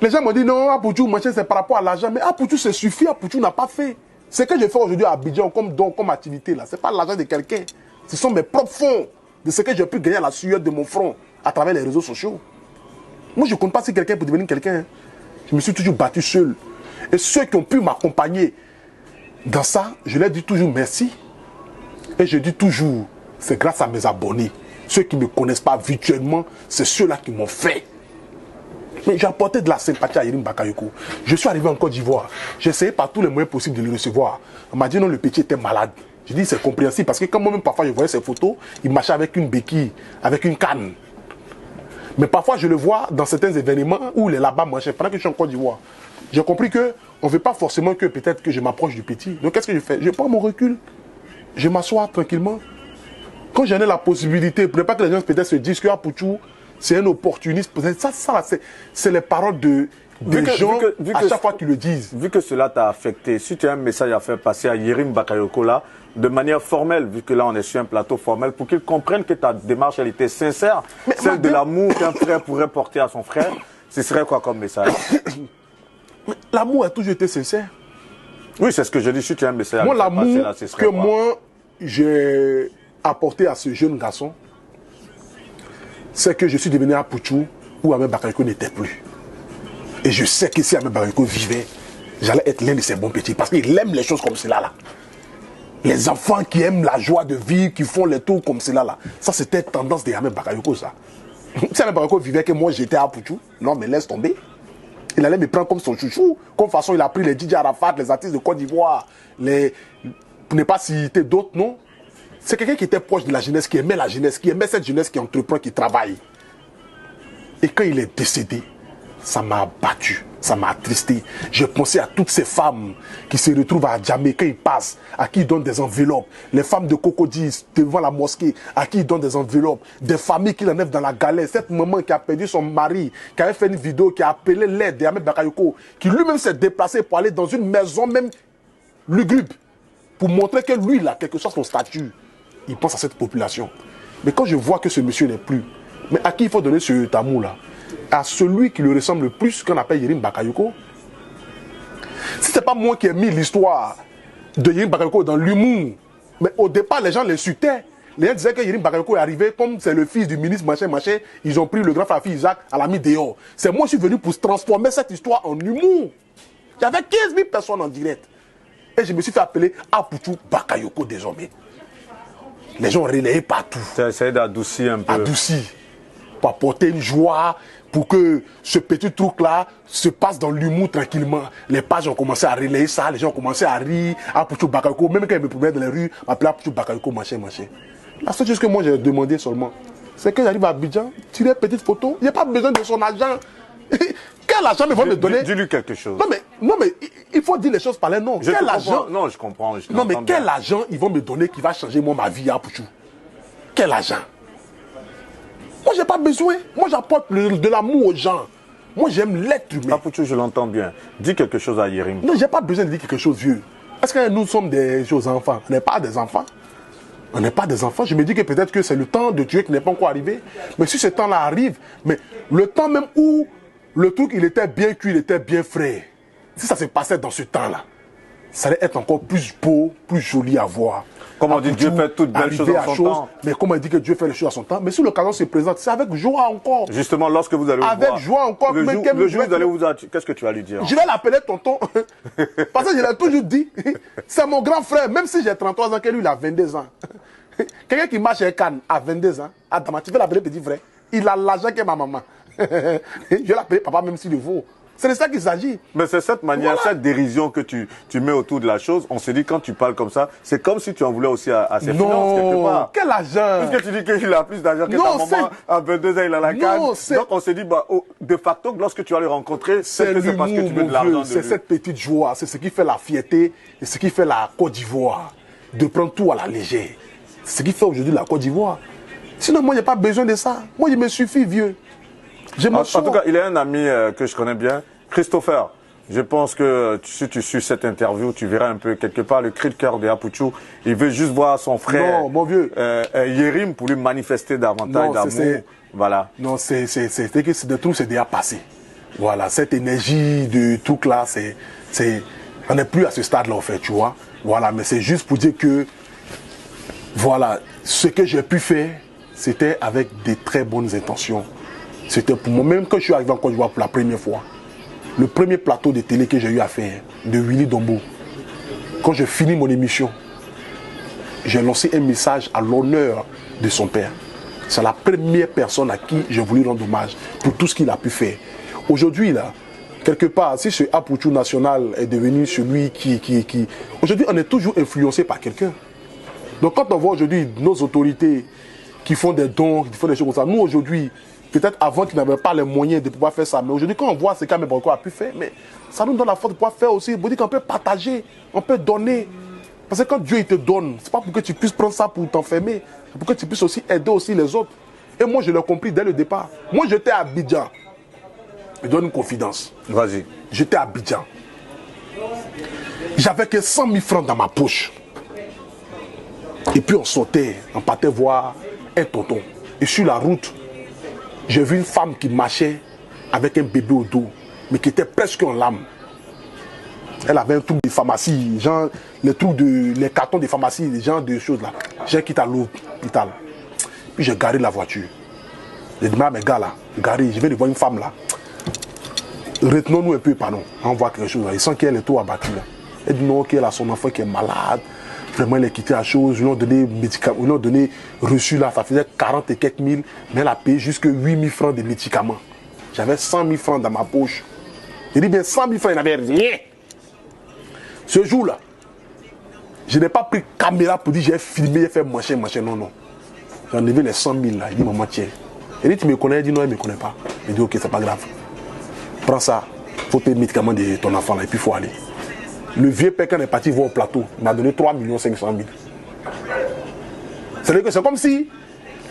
les gens m'ont dit non, Apoutou, c'est par rapport à l'argent. Mais Apoutou, c'est suffit, Apoutou n'a pas fait. Ce que je fais aujourd'hui à Abidjan comme don, comme activité, là, ce n'est pas l'argent de quelqu'un. Ce sont mes propres fonds de ce que j'ai pu gagner à la sueur de mon front à travers les réseaux sociaux. Moi, je ne compte pas si quelqu'un peut devenir quelqu'un. Je me suis toujours battu seul. Et ceux qui ont pu m'accompagner dans ça, je leur dis toujours merci. Et je dis toujours, c'est grâce à mes abonnés. Ceux qui ne me connaissent pas virtuellement, c'est ceux-là qui m'ont fait. Mais j'ai apporté de la sympathie à Yerim Bakayoko. Je suis arrivé en Côte d'Ivoire. J'ai essayé par tous les moyens possibles de le recevoir. On m'a dit non, le petit était malade. Je dis c'est compréhensible parce que quand moi-même parfois je voyais ses photos, il marchait avec une béquille, avec une canne. Mais parfois je le vois dans certains événements où il est là-bas marchait pendant que je suis en Côte d'Ivoire. J'ai compris qu'on ne veut pas forcément que peut-être que je m'approche du petit. Donc qu'est-ce que je fais? Je prends mon recul. Je m'assois tranquillement. Quand j'en ai la possibilité, pour ne pas que les gens peut-être se disent que Poutou, c'est un opportuniste. Ça c'est les paroles de gens à chaque fois qu'ils le disent. Vu que cela t'a affecté, si tu as un message à faire passer à Yerim Bakayoko là, de manière formelle, vu que là on est sur un plateau formel, pour qu'il comprenne que ta démarche elle était sincère, celle de l'amour qu'un frère pourrait porter à son frère, ce serait quoi comme message? L'amour a toujours été sincère. Oui, c'est ce que je dis. Si tu as un message à moi, faire passer l'amour là, ce serait que quoi? moi j'ai apporté à ce jeune garçon, c'est que je suis devenu à Poutou où Ahmed Bakayoko n'était plus. Et je sais que si Ahmed Bakayoko vivait, j'allais être l'un de ces bons petits. Parce qu'il aime les choses comme cela là. Les enfants qui aiment la joie de vivre, qui font les tours comme cela là. Ça c'était tendance de Ahmed Bakayoko ça. Si Ahmed Bakayoko vivait que moi j'étais à Poutou, non mais laisse tomber. Il allait me prendre comme son chouchou. Comme façon il a pris les DJ Arafat, les artistes de Côte d'Ivoire, pour ne pas citer d'autres, non. C'est quelqu'un qui était proche de la jeunesse, qui aimait la jeunesse, qui aimait cette jeunesse qui entreprend, qui travaille. Et quand il est décédé, ça m'a abattu, ça m'a attristé. J'ai pensé à toutes ces femmes qui se retrouvent à Djamé quand ils passent, à qui ils donnent des enveloppes. Les femmes de Cocody devant la mosquée, à qui ils donnent des enveloppes. Des familles qui l'enlèvent dans la galère. Cette maman qui a perdu son mari, qui avait fait une vidéo, qui a appelé l'aide d'Ahmed Bakayoko, qui lui-même s'est déplacé pour aller dans une maison même lugubre, pour montrer que lui, il a quelque chose, son statut. Il pense à cette population. Mais quand je vois que ce monsieur n'est plus, mais à qui il faut donner ce amour-là? À celui qui le ressemble le plus, qu'on appelle Yerim Bakayoko. Si ce n'est pas moi qui ai mis l'histoire de Yerim Bakayoko dans l'humour, mais au départ, les gens l'insultaient. Les gens disaient que Yerim Bakayoko est arrivé, comme c'est le fils du ministre, machin, ils ont pris le grand frère Isaac à la mis dehors. C'est moi qui suis venu pour transformer cette histoire en humour. Il y avait 15 000 personnes en direct. Et je me suis fait appeler Apoutou Bakayoko désormais. Les gens relayent partout. Tu as essayé d'adoucir un peu. Adouci. Pour apporter une joie, pour que ce petit truc-là se passe dans l'humour tranquillement. Les pages ont commencé à relayer ça, les gens ont commencé à rire. Apouchou Bakayoko, même quand ils me promenaient dans les rues, m'appelaient Apouchou Bakayoko, machin. La seule chose que moi j'ai demandé seulement, c'est que j'arrive à Abidjan, tirer une petite photo. Il n'y a pas besoin de son argent. Quel argent ils vont me donner? Dis-lui quelque chose. Non mais il faut dire les choses par les noms. Quel argent? Non, je comprends. Non mais quel argent ils vont me donner qui va changer moi ma vie à Apouchou? Quel argent? Moi j'ai pas besoin. Moi j'apporte de l'amour aux gens. Moi j'aime l'être humain. Apouchou, je l'entends bien. Dis quelque chose à Yérim. Non, j'ai pas besoin de dire quelque chose vieux. Est-ce que nous sommes des enfants? On n'est pas des enfants. On n'est pas des enfants. Je me dis que peut-être que c'est le temps de Dieu qui n'est pas encore arrivé. Mais si ce temps-là arrive, mais le temps même où le truc il était bien cuit, il était bien frais. Si ça se passait dans ce temps-là, ça allait être encore plus beau, plus joli à voir. Comme on dit, Dieu fait toutes belles choses en son temps. Mais comme on dit que Dieu fait les choses à son temps. Mais si l'occasion se présente, c'est avec joie encore. Justement, lorsque vous allez avec voir, joie encore. Le jour où vous allez vous... Qu'est-ce que tu vas lui dire? Je vais l'appeler tonton. Parce que je l'ai toujours dit. C'est mon grand frère. Même si j'ai 33 ans, que lui, il a 22 ans. Quelqu'un qui marche avec Cannes à 22 ans, Adama, tu veux l'appeler petit frère? Il a l'argent que ma maman. Je vais l'appeler papa même s'il le vaut. C'est de ça qu'il s'agit. Mais c'est cette manière, cette dérision que tu mets autour de la chose. On se dit, quand tu parles comme ça, c'est comme si tu en voulais aussi à ses finances, quelque part. Quel argent? Puisque tu dis qu'il a plus d'argent que ta maman, à 22 ans, il a la canne. Donc on se dit, de facto, lorsque tu vas le rencontrer, c'est parce que tu veux de l'argent. C'est cette petite joie, c'est ce qui fait la fierté et ce qui fait la Côte d'Ivoire. De prendre tout à la légère. C'est ce qui fait aujourd'hui la Côte d'Ivoire. Sinon, moi, il n'y a pas besoin de ça. Moi, il me suffit, vieux. En tout cas, il y a un ami que je connais bien, Christopher. Je pense que si tu suis cette interview, tu verras un peu quelque part le cri de cœur de Apouchou. Il veut juste voir son frère Yérim pour lui manifester davantage d'amour. Voilà. Non, c'est des trucs, c'est déjà passé. Voilà, cette énergie de truc là, on n'est plus à ce stade-là, en fait, tu vois. Voilà, mais c'est juste pour dire que, voilà, ce que j'ai pu faire, c'était avec des très bonnes intentions. C'était pour moi-même quand je suis arrivé en Côte d'Ivoire pour la première fois. Le premier plateau de télé que j'ai eu à faire, de Willy Dombo. Quand j'ai fini mon émission, j'ai lancé un message à l'honneur de son père. C'est la première personne à qui j'ai voulu rendre hommage pour tout ce qu'il a pu faire. Aujourd'hui, là, quelque part, si ce Apouchou national est devenu celui qui... Aujourd'hui, on est toujours influencé par quelqu'un. Donc quand on voit aujourd'hui nos autorités qui font des dons, qui font des choses comme ça, nous aujourd'hui, peut-être avant qu'ils n'avaient pas les moyens de pouvoir faire ça, mais aujourd'hui quand on voit ce qu'Amé Boko a pu faire, mais ça nous donne la force de pouvoir faire aussi, pour dire qu'on peut partager, on peut donner. Parce que quand Dieu il te donne, c'est pas pour que tu puisses prendre ça pour t'enfermer, c'est pour que tu puisses aussi aider aussi les autres. Et moi je l'ai compris dès le départ. Moi j'étais à Abidjan. Je donne une confidence. Vas-y. J'étais à Abidjan. J'avais que 100 000 francs dans ma poche. Et puis on sortait, on partait voir un tonton. Et sur la route, j'ai vu une femme qui marchait avec un bébé au dos, mais qui était presque en larmes. Elle avait un truc de pharmacie, genre les cartons de pharmacie, les gens de choses là. J'ai quitté à l'hôpital. Puis j'ai garé la voiture. J'ai dit, mais gars là, garé, je vais aller voir une femme là. Retenons-nous un peu, pardon. On voit quelque chose là. Il sent qu'elle est tout abattue là. Elle dit non, qu'elle a son enfant qui est malade. Vraiment, elle a quitté la chose. Ils lui ont donné médicaments, ils lui ont donné reçu là. Ça faisait 40 et quelques mille. Mais elle a payé jusque 8 000 francs de médicaments. J'avais 100 000 francs dans ma poche. J'ai dit bien 100 000 francs, il n'avait rien. Ce jour-là, je n'ai pas pris caméra pour dire j'ai filmé, j'ai fait machin. Non. J'ai enlevé les 100 000 là. Il dit maman, tiens. Il dit tu me connais? Il dit non, il ne me connaît pas. Il dit ok, c'est pas grave. Prends ça. Il faut payer les médicaments de ton enfant là. Et puis il faut aller. Le vieux père, quand il est parti voir au plateau, il m'a donné 3 500 000. C'est-à-dire que c'est comme si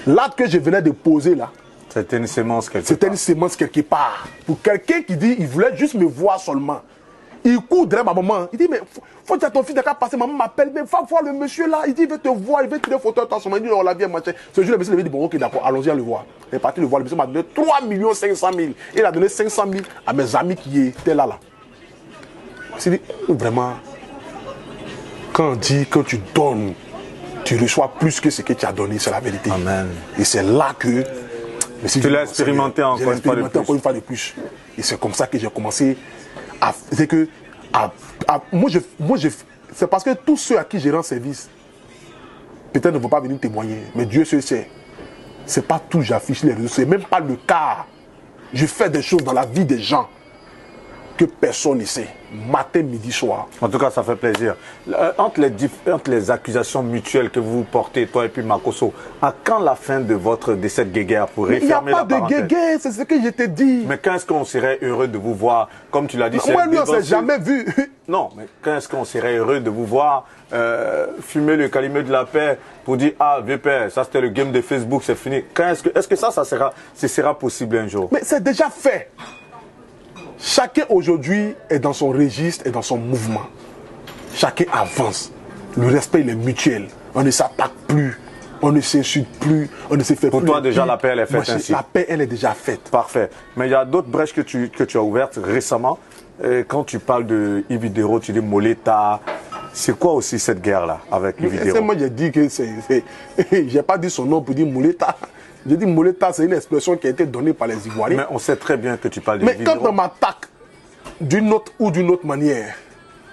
l'acte que je venais de poser là, c'était une sémence quelque part. C'était une sémence quelque part. Pour quelqu'un qui dit il voulait juste me voir seulement. Il court derrière ma maman. Il dit mais faut dire à ton fils d'accord passer. Maman m'appelle, mais va voir le monsieur là. Il dit il veut te voir, il veut tirer photo de toi. Il dit on l'a bien machin. Ce jour le monsieur lui dit bon ok d'accord, allons-y à le voir. Il est parti le voir. Le monsieur m'a donné 3 500 000. Il a donné 500 000 à mes amis qui étaient là. C'est dit vraiment, quand on dit que tu donnes, tu reçois plus que ce que tu as donné, c'est la vérité. Amen. Et c'est là que tu l'as expérimenté encore une fois de plus. Et c'est comme ça que j'ai commencé à... C'est que moi, c'est parce que tous ceux à qui je rends service, peut-être ne vont pas venir témoigner. Mais Dieu seul sait. C'est pas tout, j'affiche les réseaux. C'est même pas le cas. Je fais des choses dans la vie des gens que personne ne sait. Matin, midi, soir. En tout cas, ça fait plaisir. Entre les accusations mutuelles que vous portez, toi et puis Makosso, à quand la fin de cette guéguerre pour refermer la parenthèse? Il n'y a pas de guéguerre, c'est ce que je t'ai dit. Mais quand est-ce qu'on serait heureux de vous voir, comme tu l'as dit, moi, lui, on ne s'est jamais vu. Non, mais quand est-ce qu'on serait heureux de vous voir fumer le calumet de la paix pour dire, ah, vieux père, ça c'était le game de Facebook, c'est fini. Est-ce que ça sera possible un jour? Mais c'est déjà fait. Chacun aujourd'hui est dans son registre et dans son mouvement. Chacun avance. Le respect, il est mutuel. On ne s'attaque plus. On ne s'insulte plus. On ne se fait plus. Pour toi, déjà, la paix, elle est faite ainsi. La paix, elle est déjà faite. Parfait. Mais il y a d'autres brèches que tu as ouvertes récemment. Quand tu parles de Ividero, tu dis Moleta. C'est quoi aussi cette guerre-là avec Ividero? Moi, j'ai dit que j'ai pas dit son nom pour dire Moleta. J'ai dit Moleta, c'est une expression qui a été donnée par les Ivoiriens. Mais on sait très bien que tu parles de Ividero. Mais quand on m'attaque d'une autre ou d'une autre manière,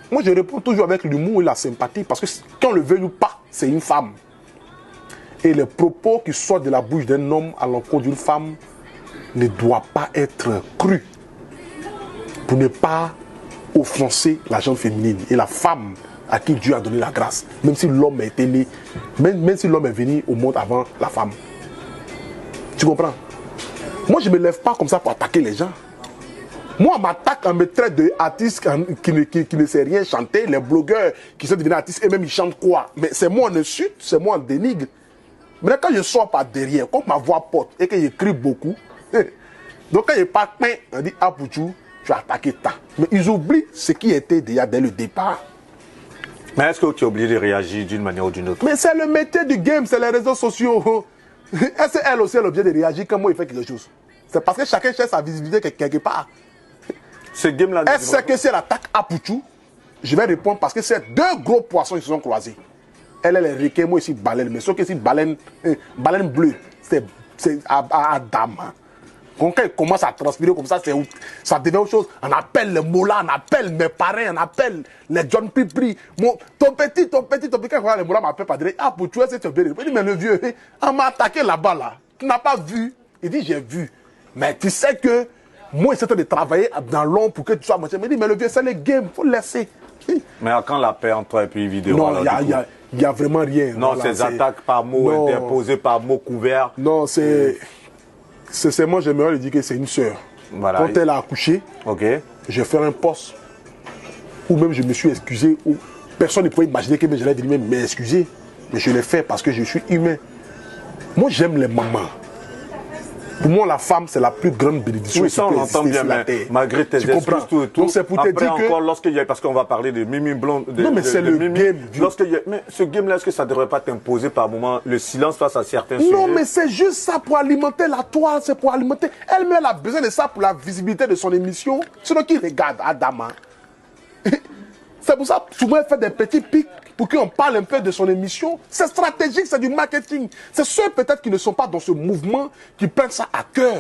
moi je réponds toujours avec l'humour et la sympathie parce que qu'on le veuille ou pas, c'est une femme. Et les propos qui sortent de la bouche d'un homme à l'encontre d'une femme ne doivent pas être crus pour ne pas offenser la gente féminine et la femme à qui Dieu a donné la grâce, même si l'homme a été né, même si l'homme est venu au monde avant la femme. Tu comprends? Moi, je ne me lève pas comme ça pour attaquer les gens. Moi, on m'attaque, on me traite d'artiste qui ne sait rien chanter. Les blogueurs qui sont devenus artistes, eux-mêmes, ils chantent quoi? Mais c'est moi on insulte, c'est moi on dénigre. Mais quand je sors par derrière, quand ma voix porte et que j'écris beaucoup, donc quand je parle, on dit, ah, Pouchou, tu as attaqué ta. Mais ils oublient ce qui était déjà dès le départ. Mais est-ce que tu es obligé de réagir d'une manière ou d'une autre? Mais c'est le métier du game, c'est les réseaux sociaux. Est-ce qu'elle aussi est l'objet de réagir quand moi il fait quelque chose? C'est parce que chacun cherche sa visibilité quelque part. Ce game-là. Est-ce que si elle attaque Apouchou, je vais répondre parce que c'est deux gros poissons qui se sont croisés. Elle est les requins, moi ici baleine. Mais sauf que ici baleine bleue, c'est Adam. Quand elle commence à transpirer comme ça, ça devient autre chose. On appelle les Mola, on appelle mes parents, on appelle les John Pipri. Ton petit, quand les Mola m'appellent pas dire, ah, pour tu es bien. Il dit, mais le vieux, on m'a attaqué là-bas, là. Tu n'as pas vu? Il dit, j'ai vu. Mais tu sais que moi, c'est de travailler dans l'ombre pour que tu sois moitié. Il dit, mais le vieux, c'est le game, il faut le laisser. Mais quand la paix entre toi et puis Ividero? Non, il n'y a vraiment rien. Non, voilà, ces attaques par mots interposés, par mots couverts. Non, c'est moi, j'aimerais lui dire que c'est une sœur. Voilà. Quand elle a accouché, j'ai fait un poste où même je me suis excusé. Où personne ne pouvait imaginer que je l'ai dit même m'excuser. Mais je l'ai fait parce que je suis humain. Moi, j'aime les mamans. Pour moi, la femme, c'est la plus grande bénédiction. Oui, ça, on entend bien, mais malgré tes excuses, tout. Donc, c'est pour après te dire encore, lorsqu'il y a, parce qu'on va parler de Mimi Blonde. Non, mais c'est le game. Mais ce game-là, est-ce que ça ne devrait pas t'imposer par moment le silence face à certains sujets? Non, mais c'est juste ça pour alimenter la toile, c'est pour alimenter. Elle-même, elle a besoin de ça pour la visibilité de son émission. Sinon, qui regarde Adama? C'est pour ça, souvent, elle fait des petits pics pour qu'on parle un peu de son émission. C'est stratégique, c'est du marketing. C'est ceux peut-être qui ne sont pas dans ce mouvement qui prennent ça à cœur.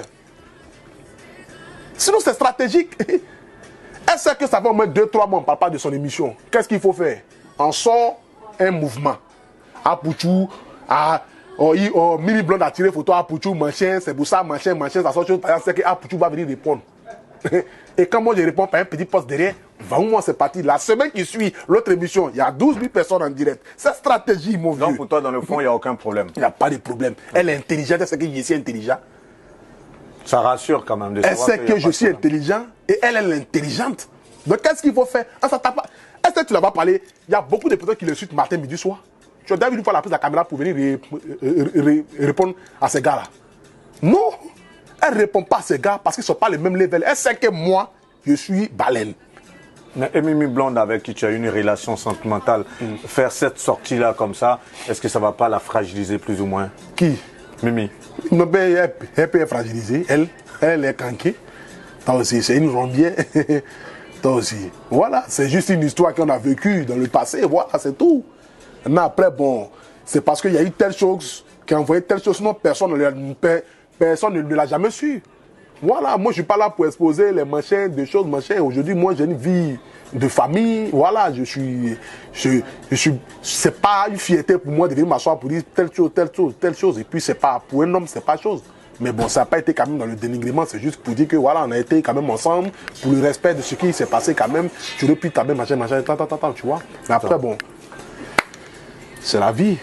Sinon, c'est stratégique. Est-ce que ça va au moins 2-3 mois, on ne parle pas de son émission? Qu'est-ce qu'il faut faire? On sort un mouvement. À Pouchou, Mimi Blonde a tiré photo à Pouchou, machin, c'est pour ça, machin, ça sort chose. Par exemple, c'est que Pouchou va venir répondre. Et quand moi je réponds par un petit poste derrière, va où moi c'est parti. La semaine qui suit l'autre émission, il y a 12 000 personnes en direct. C'est stratégie, mon vieux. Donc pour toi, dans le fond, il n'y a aucun problème. Il n'y a pas de problème. Elle est intelligente, est-ce que je suis intelligent? Ça rassure quand même de savoir. Elle sait que je suis problème. Intelligent et elle est intelligente. Donc qu'est-ce qu'il faut faire? Est-ce que tu l'as pas parlé? Il y a beaucoup de personnes qui le suivent matin, midi, soir. Tu as déjà vu une fois la prise de la caméra pour venir répondre à ces gars-là? Non! Elle ne répond pas à ces gars parce qu'ils ne sont pas le même level. Elle sait que moi, je suis baleine. Mais Mimi Blonde, avec qui tu as une relation sentimentale, faire cette sortie-là comme ça, est-ce que ça ne va pas la fragiliser plus ou moins? Qui? Mimi. Non, ben, elle peut être fragilisée. Elle est canquée. Toi aussi, c'est une rondière. Toi aussi. Voilà, c'est juste une histoire qu'on a vécue dans le passé. Voilà, c'est tout. Mais après, bon, c'est parce qu'il y a eu telle chose, qui a envoyé telle chose, sinon personne ne l'a jamais su. Voilà, moi je suis pas là pour exposer les machins, des choses, machins. Aujourd'hui, moi j'ai une vie de famille. Voilà, c'est pas une fierté pour moi de venir m'asseoir pour dire telle chose, telle chose, telle chose. Et puis c'est pas, pour un homme, c'est pas chose. Mais bon, ça n'a pas été quand même dans le dénigrement, c'est juste pour dire que voilà, on a été quand même ensemble, pour le respect de ce qui s'est passé quand même. Tu aurais pu taper, machin, tu vois. Mais après, bon, c'est la vie.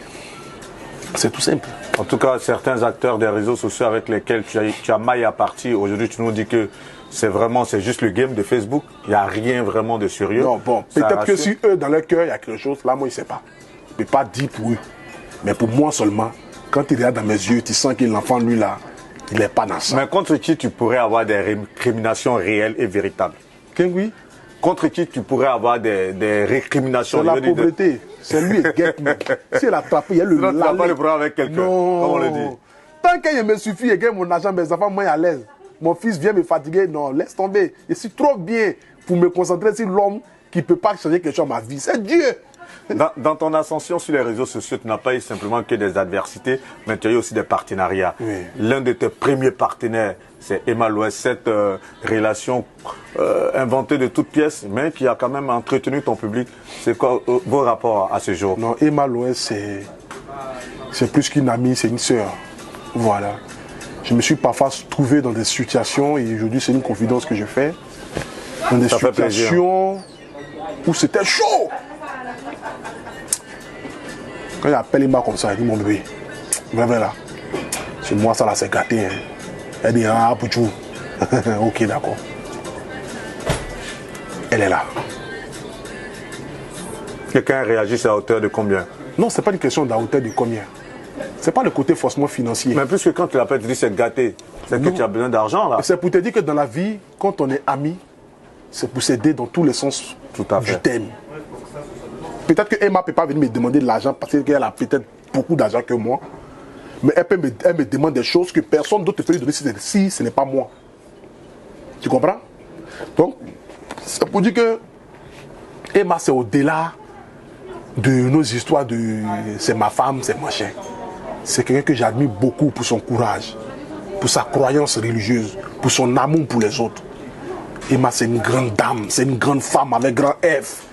C'est tout simple. En tout cas, certains acteurs des réseaux sociaux avec lesquels tu as maille à partir, aujourd'hui tu nous dis que c'est juste le game de Facebook. Il n'y a rien vraiment de sérieux. Non, bon, peut-être que si eux, dans leur cœur, il y a quelque chose, là, moi, je ne sais pas. Je ne peux pas dire pour eux. Mais pour moi seulement, quand tu regardes dans mes yeux, tu sens que l'enfant, lui, là, il n'est pas dans ça. Mais contre qui tu pourrais avoir des récriminations réelles et véritables? Oui. Contre qui tu pourrais avoir des récriminations? C'est la pauvreté. C'est lui et guette. Si elle attrape, il y a le non, tu n'as pas le problème avec quelqu'un. Non. Comment on le dit? Tant qu'il me suffit et que mon argent, mes enfants, moi, à l'aise. Mon fils vient me fatiguer. Non, laisse tomber. Je suis trop bien pour me concentrer sur l'homme qui ne peut pas changer quelque chose dans ma vie. C'est Dieu. Dans ton ascension sur les réseaux sociaux, tu n'as pas eu simplement que des adversités, mais tu as eu aussi des partenariats. Oui. L'un de tes premiers partenaires, c'est Emma Loès, cette relation inventée de toutes pièces, mais qui a quand même entretenu ton public. C'est quoi vos rapports à ce jour? Non, Emma Loès, c'est plus qu'une amie, c'est une sœur. Voilà. Je me suis parfois trouvé dans des situations, et aujourd'hui c'est une confidence que je fais, dans des situations où c'était chaud. Quand il appelle Emma comme ça, il dit mon bébé, vraiment là, c'est moi ça là, c'est gâté. Hein. Elle dit ah Pouchou, ok d'accord. Elle est là. Quelqu'un réagit à hauteur de combien? Non, c'est pas une question de la hauteur de combien. C'est pas le côté forcément financier. Mais plus que quand tu l'appelles, tu dis c'est gâté, c'est que tu as besoin d'argent là. C'est pour te dire que dans la vie, quand on est amis, c'est pour s'aider dans tous les sens du thème. Peut-être que Emma ne peut pas venir me demander de l'argent parce qu'elle a peut-être beaucoup d'argent que moi. Mais elle me demande des choses que personne d'autre ne peut lui donner si ce n'est pas moi. Tu comprends? Donc, c'est pour dire que Emma, c'est au-delà de nos histoires de c'est ma femme, c'est mon chien. C'est quelqu'un que j'admire beaucoup pour son courage, pour sa croyance religieuse, pour son amour pour les autres. Emma, c'est une grande dame, c'est une grande femme avec grand F.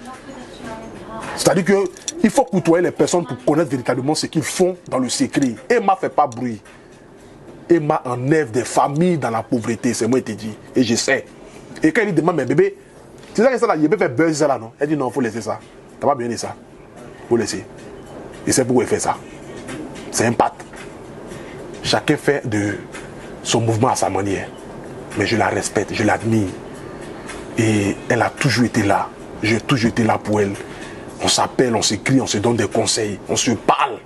C'est-à-dire qu'il faut côtoyer les personnes pour connaître véritablement ce qu'ils font dans le secret. Emma ne fait pas bruit. Emma enlève des familles dans la pauvreté, c'est moi qui te dis. Et je sais. Et quand il demande, mais bébé, tu sais que ça là, il peut faire buzz ça là, non? Elle dit non, il faut laisser ça. Tu n'as pas bien dit ça. Il faut laisser. Et c'est pourquoi il fait ça. C'est un pacte. Chacun fait de son mouvement à sa manière. Mais je la respecte, je l'admire. Et elle a toujours été là. J'ai toujours été là pour elle. On s'appelle, on s'écrit, on se donne des conseils, on se parle.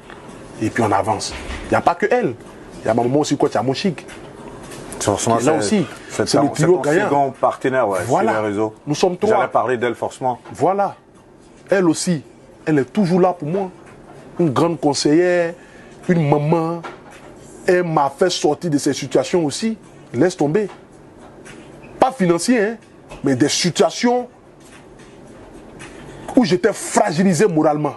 Et puis on avance. Il n'y a pas que elle. Il y a ma maman aussi, quoi, il y a mon chic. Là aussi, c'est le trio gagnant. Second partenaire, ouais, voilà. Sur les réseaux. Nous sommes trois. J'allais parler d'elle forcément. Voilà. Elle aussi, elle est toujours là pour moi. Une grande conseillère, une maman. Elle m'a fait sortir de ces situations aussi. Laisse tomber. Pas financier, hein, mais des situations où j'étais fragilisé moralement.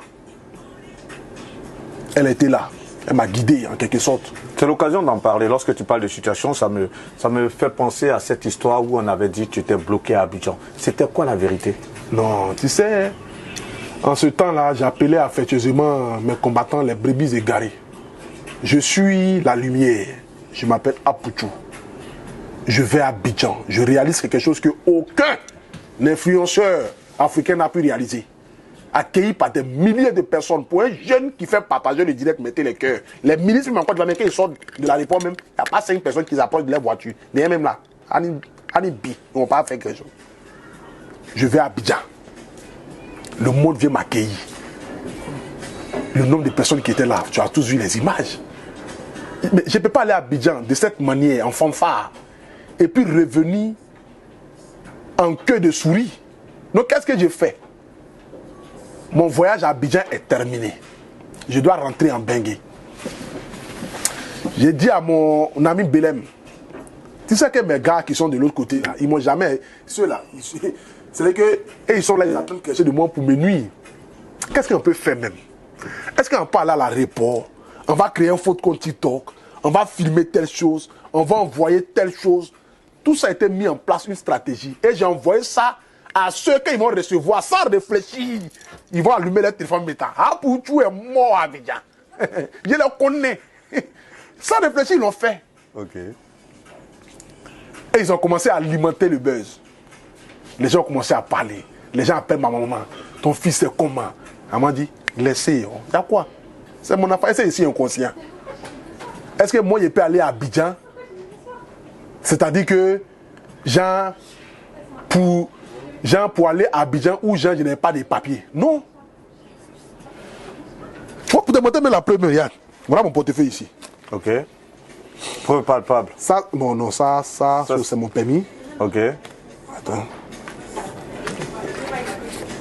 Elle était là. Elle m'a guidé en quelque sorte. C'est l'occasion d'en parler. Lorsque tu parles de situation, ça me fait penser à cette histoire où on avait dit que tu étais bloqué à Abidjan. C'était quoi la vérité? Non, tu sais, en ce temps-là, j'appelais affectueusement mes combattants les brebis égarées. Je suis la lumière. Je m'appelle Apouchou. Je vais à Abidjan. Je réalise quelque chose que aucun influenceur africain n'a pu réaliser. Accueilli par des milliers de personnes pour un jeune qui fait partager le direct, mettez les cœurs. Les ministres, même quand ils sortent de l'aéroport, même, il n'y a pas 5 personnes qui approchent de leur voiture. Mais même là, ils n'ont pas fait quelque chose. Je vais à Abidjan. Le monde vient m'accueillir. Le nombre de personnes qui étaient là, tu as tous vu les images. Mais je ne peux pas aller à Abidjan de cette manière, en fanfare, et puis revenir en queue de souris. Donc qu'est-ce que j'ai fait? Mon voyage à Abidjan est terminé. Je dois rentrer en Bengué. J'ai dit à mon ami Belém, tu sais que mes gars qui sont de l'autre côté, là, ils m'ont jamais... Ceux-là, c'est que ils sont là, ils attendent quelque chose de moi pour me nuire. Qu'est-ce qu'on peut faire même? Est-ce qu'on peut aller à l'aéroport? On va créer un faux compte TikTok, on va filmer telle chose, on va envoyer telle chose. tout ça a été mis en place, une stratégie. Et j'ai envoyé ça à ceux qui vont recevoir sans réfléchir. Ils vont allumer leur téléphone métal. Ah, Poutou est mort à Abidjan. Je le connais. Sans réfléchir, ils l'ont fait. Ok. Et ils ont commencé à alimenter le buzz. Les gens ont commencé à parler. Les gens appellent ma maman. Ton fils c'est comment? Elle m'a dit, laissez. Il y a quoi? C'est mon affaire. C'est ici inconscient. Est-ce que moi je peux aller à Abidjan? C'est-à-dire que, genre, pour aller à Abidjan où je n'ai pas de papiers. Non. Pour te montrer la première, regarde. Voilà mon portefeuille ici. Ok. Preuve palpable. Ça, non, ça c'est mon permis. Ok. Attends.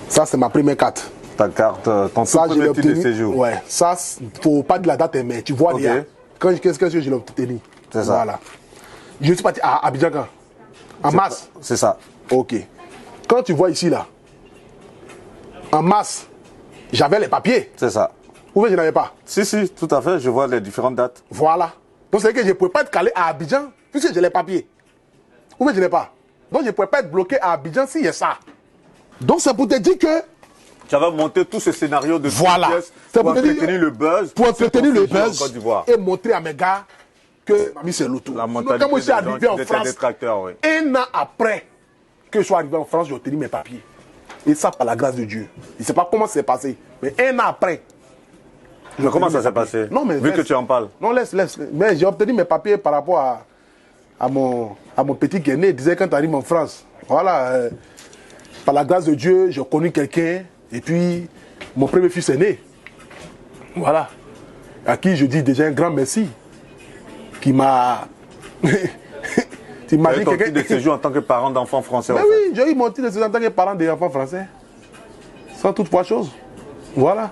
Ça, c'est ma première carte. Ta carte, ton tout Ça, je l'ai premier titre de obtenu. séjour. Ouais, ça, faut pas dire la date, mais tu vois Ok. déjà. Qu'est-ce que je l'ai obtenu? C'est ça. Voilà. Je suis parti à Abidjan quand? En mars. C'est ça. Ok. Quand tu vois ici, là, en mars, j'avais les papiers. C'est ça. Ou bien je n'avais pas. Si, si, tout à fait. Je vois les différentes dates. Voilà. Donc, c'est que je ne pouvais pas être calé à Abidjan puisque j'ai les papiers. Ou bien je n'ai pas. Donc, je ne pouvais pas être bloqué à Abidjan s'il y a ça. Donc, c'est pour te dire que. Tu avais monté tout ce scénario de Voilà. pièces C'est pour pour te dire- entretenir le buzz. Pour entretenir le sur ton séjour en buzz Côte d'Ivoire. et montrer à mes gars que mamie c'est l'auto. La Donc, mentalité quand moi je suis des arrivé gens en qui étaient France, détracteurs, oui. un an après que je suis arrivé en France, j'ai obtenu mes papiers. Et ça par la grâce de Dieu. Je ne sais pas comment c'est passé, mais un an après. j'ai Mais comment obtenu ça mes s'est papiers. passé? Non, mais Vu laisse. que tu en parles. Non, laisse. Mais j'ai obtenu mes papiers par rapport à mon petit qui est né. Il disait quand tu arrives en France, voilà, par la grâce de Dieu, j'ai connu quelqu'un. Et puis, mon premier fils est né. Voilà. À qui je dis déjà un grand merci. Qui m'a. Tu as T'imagines eu ton titre de quelqu'un. séjour en tant que parent d'enfant français. Mais en fait. oui, j'ai eu mon titre de séjour en tant que parent des enfants français. Sans toutefois chose. Voilà.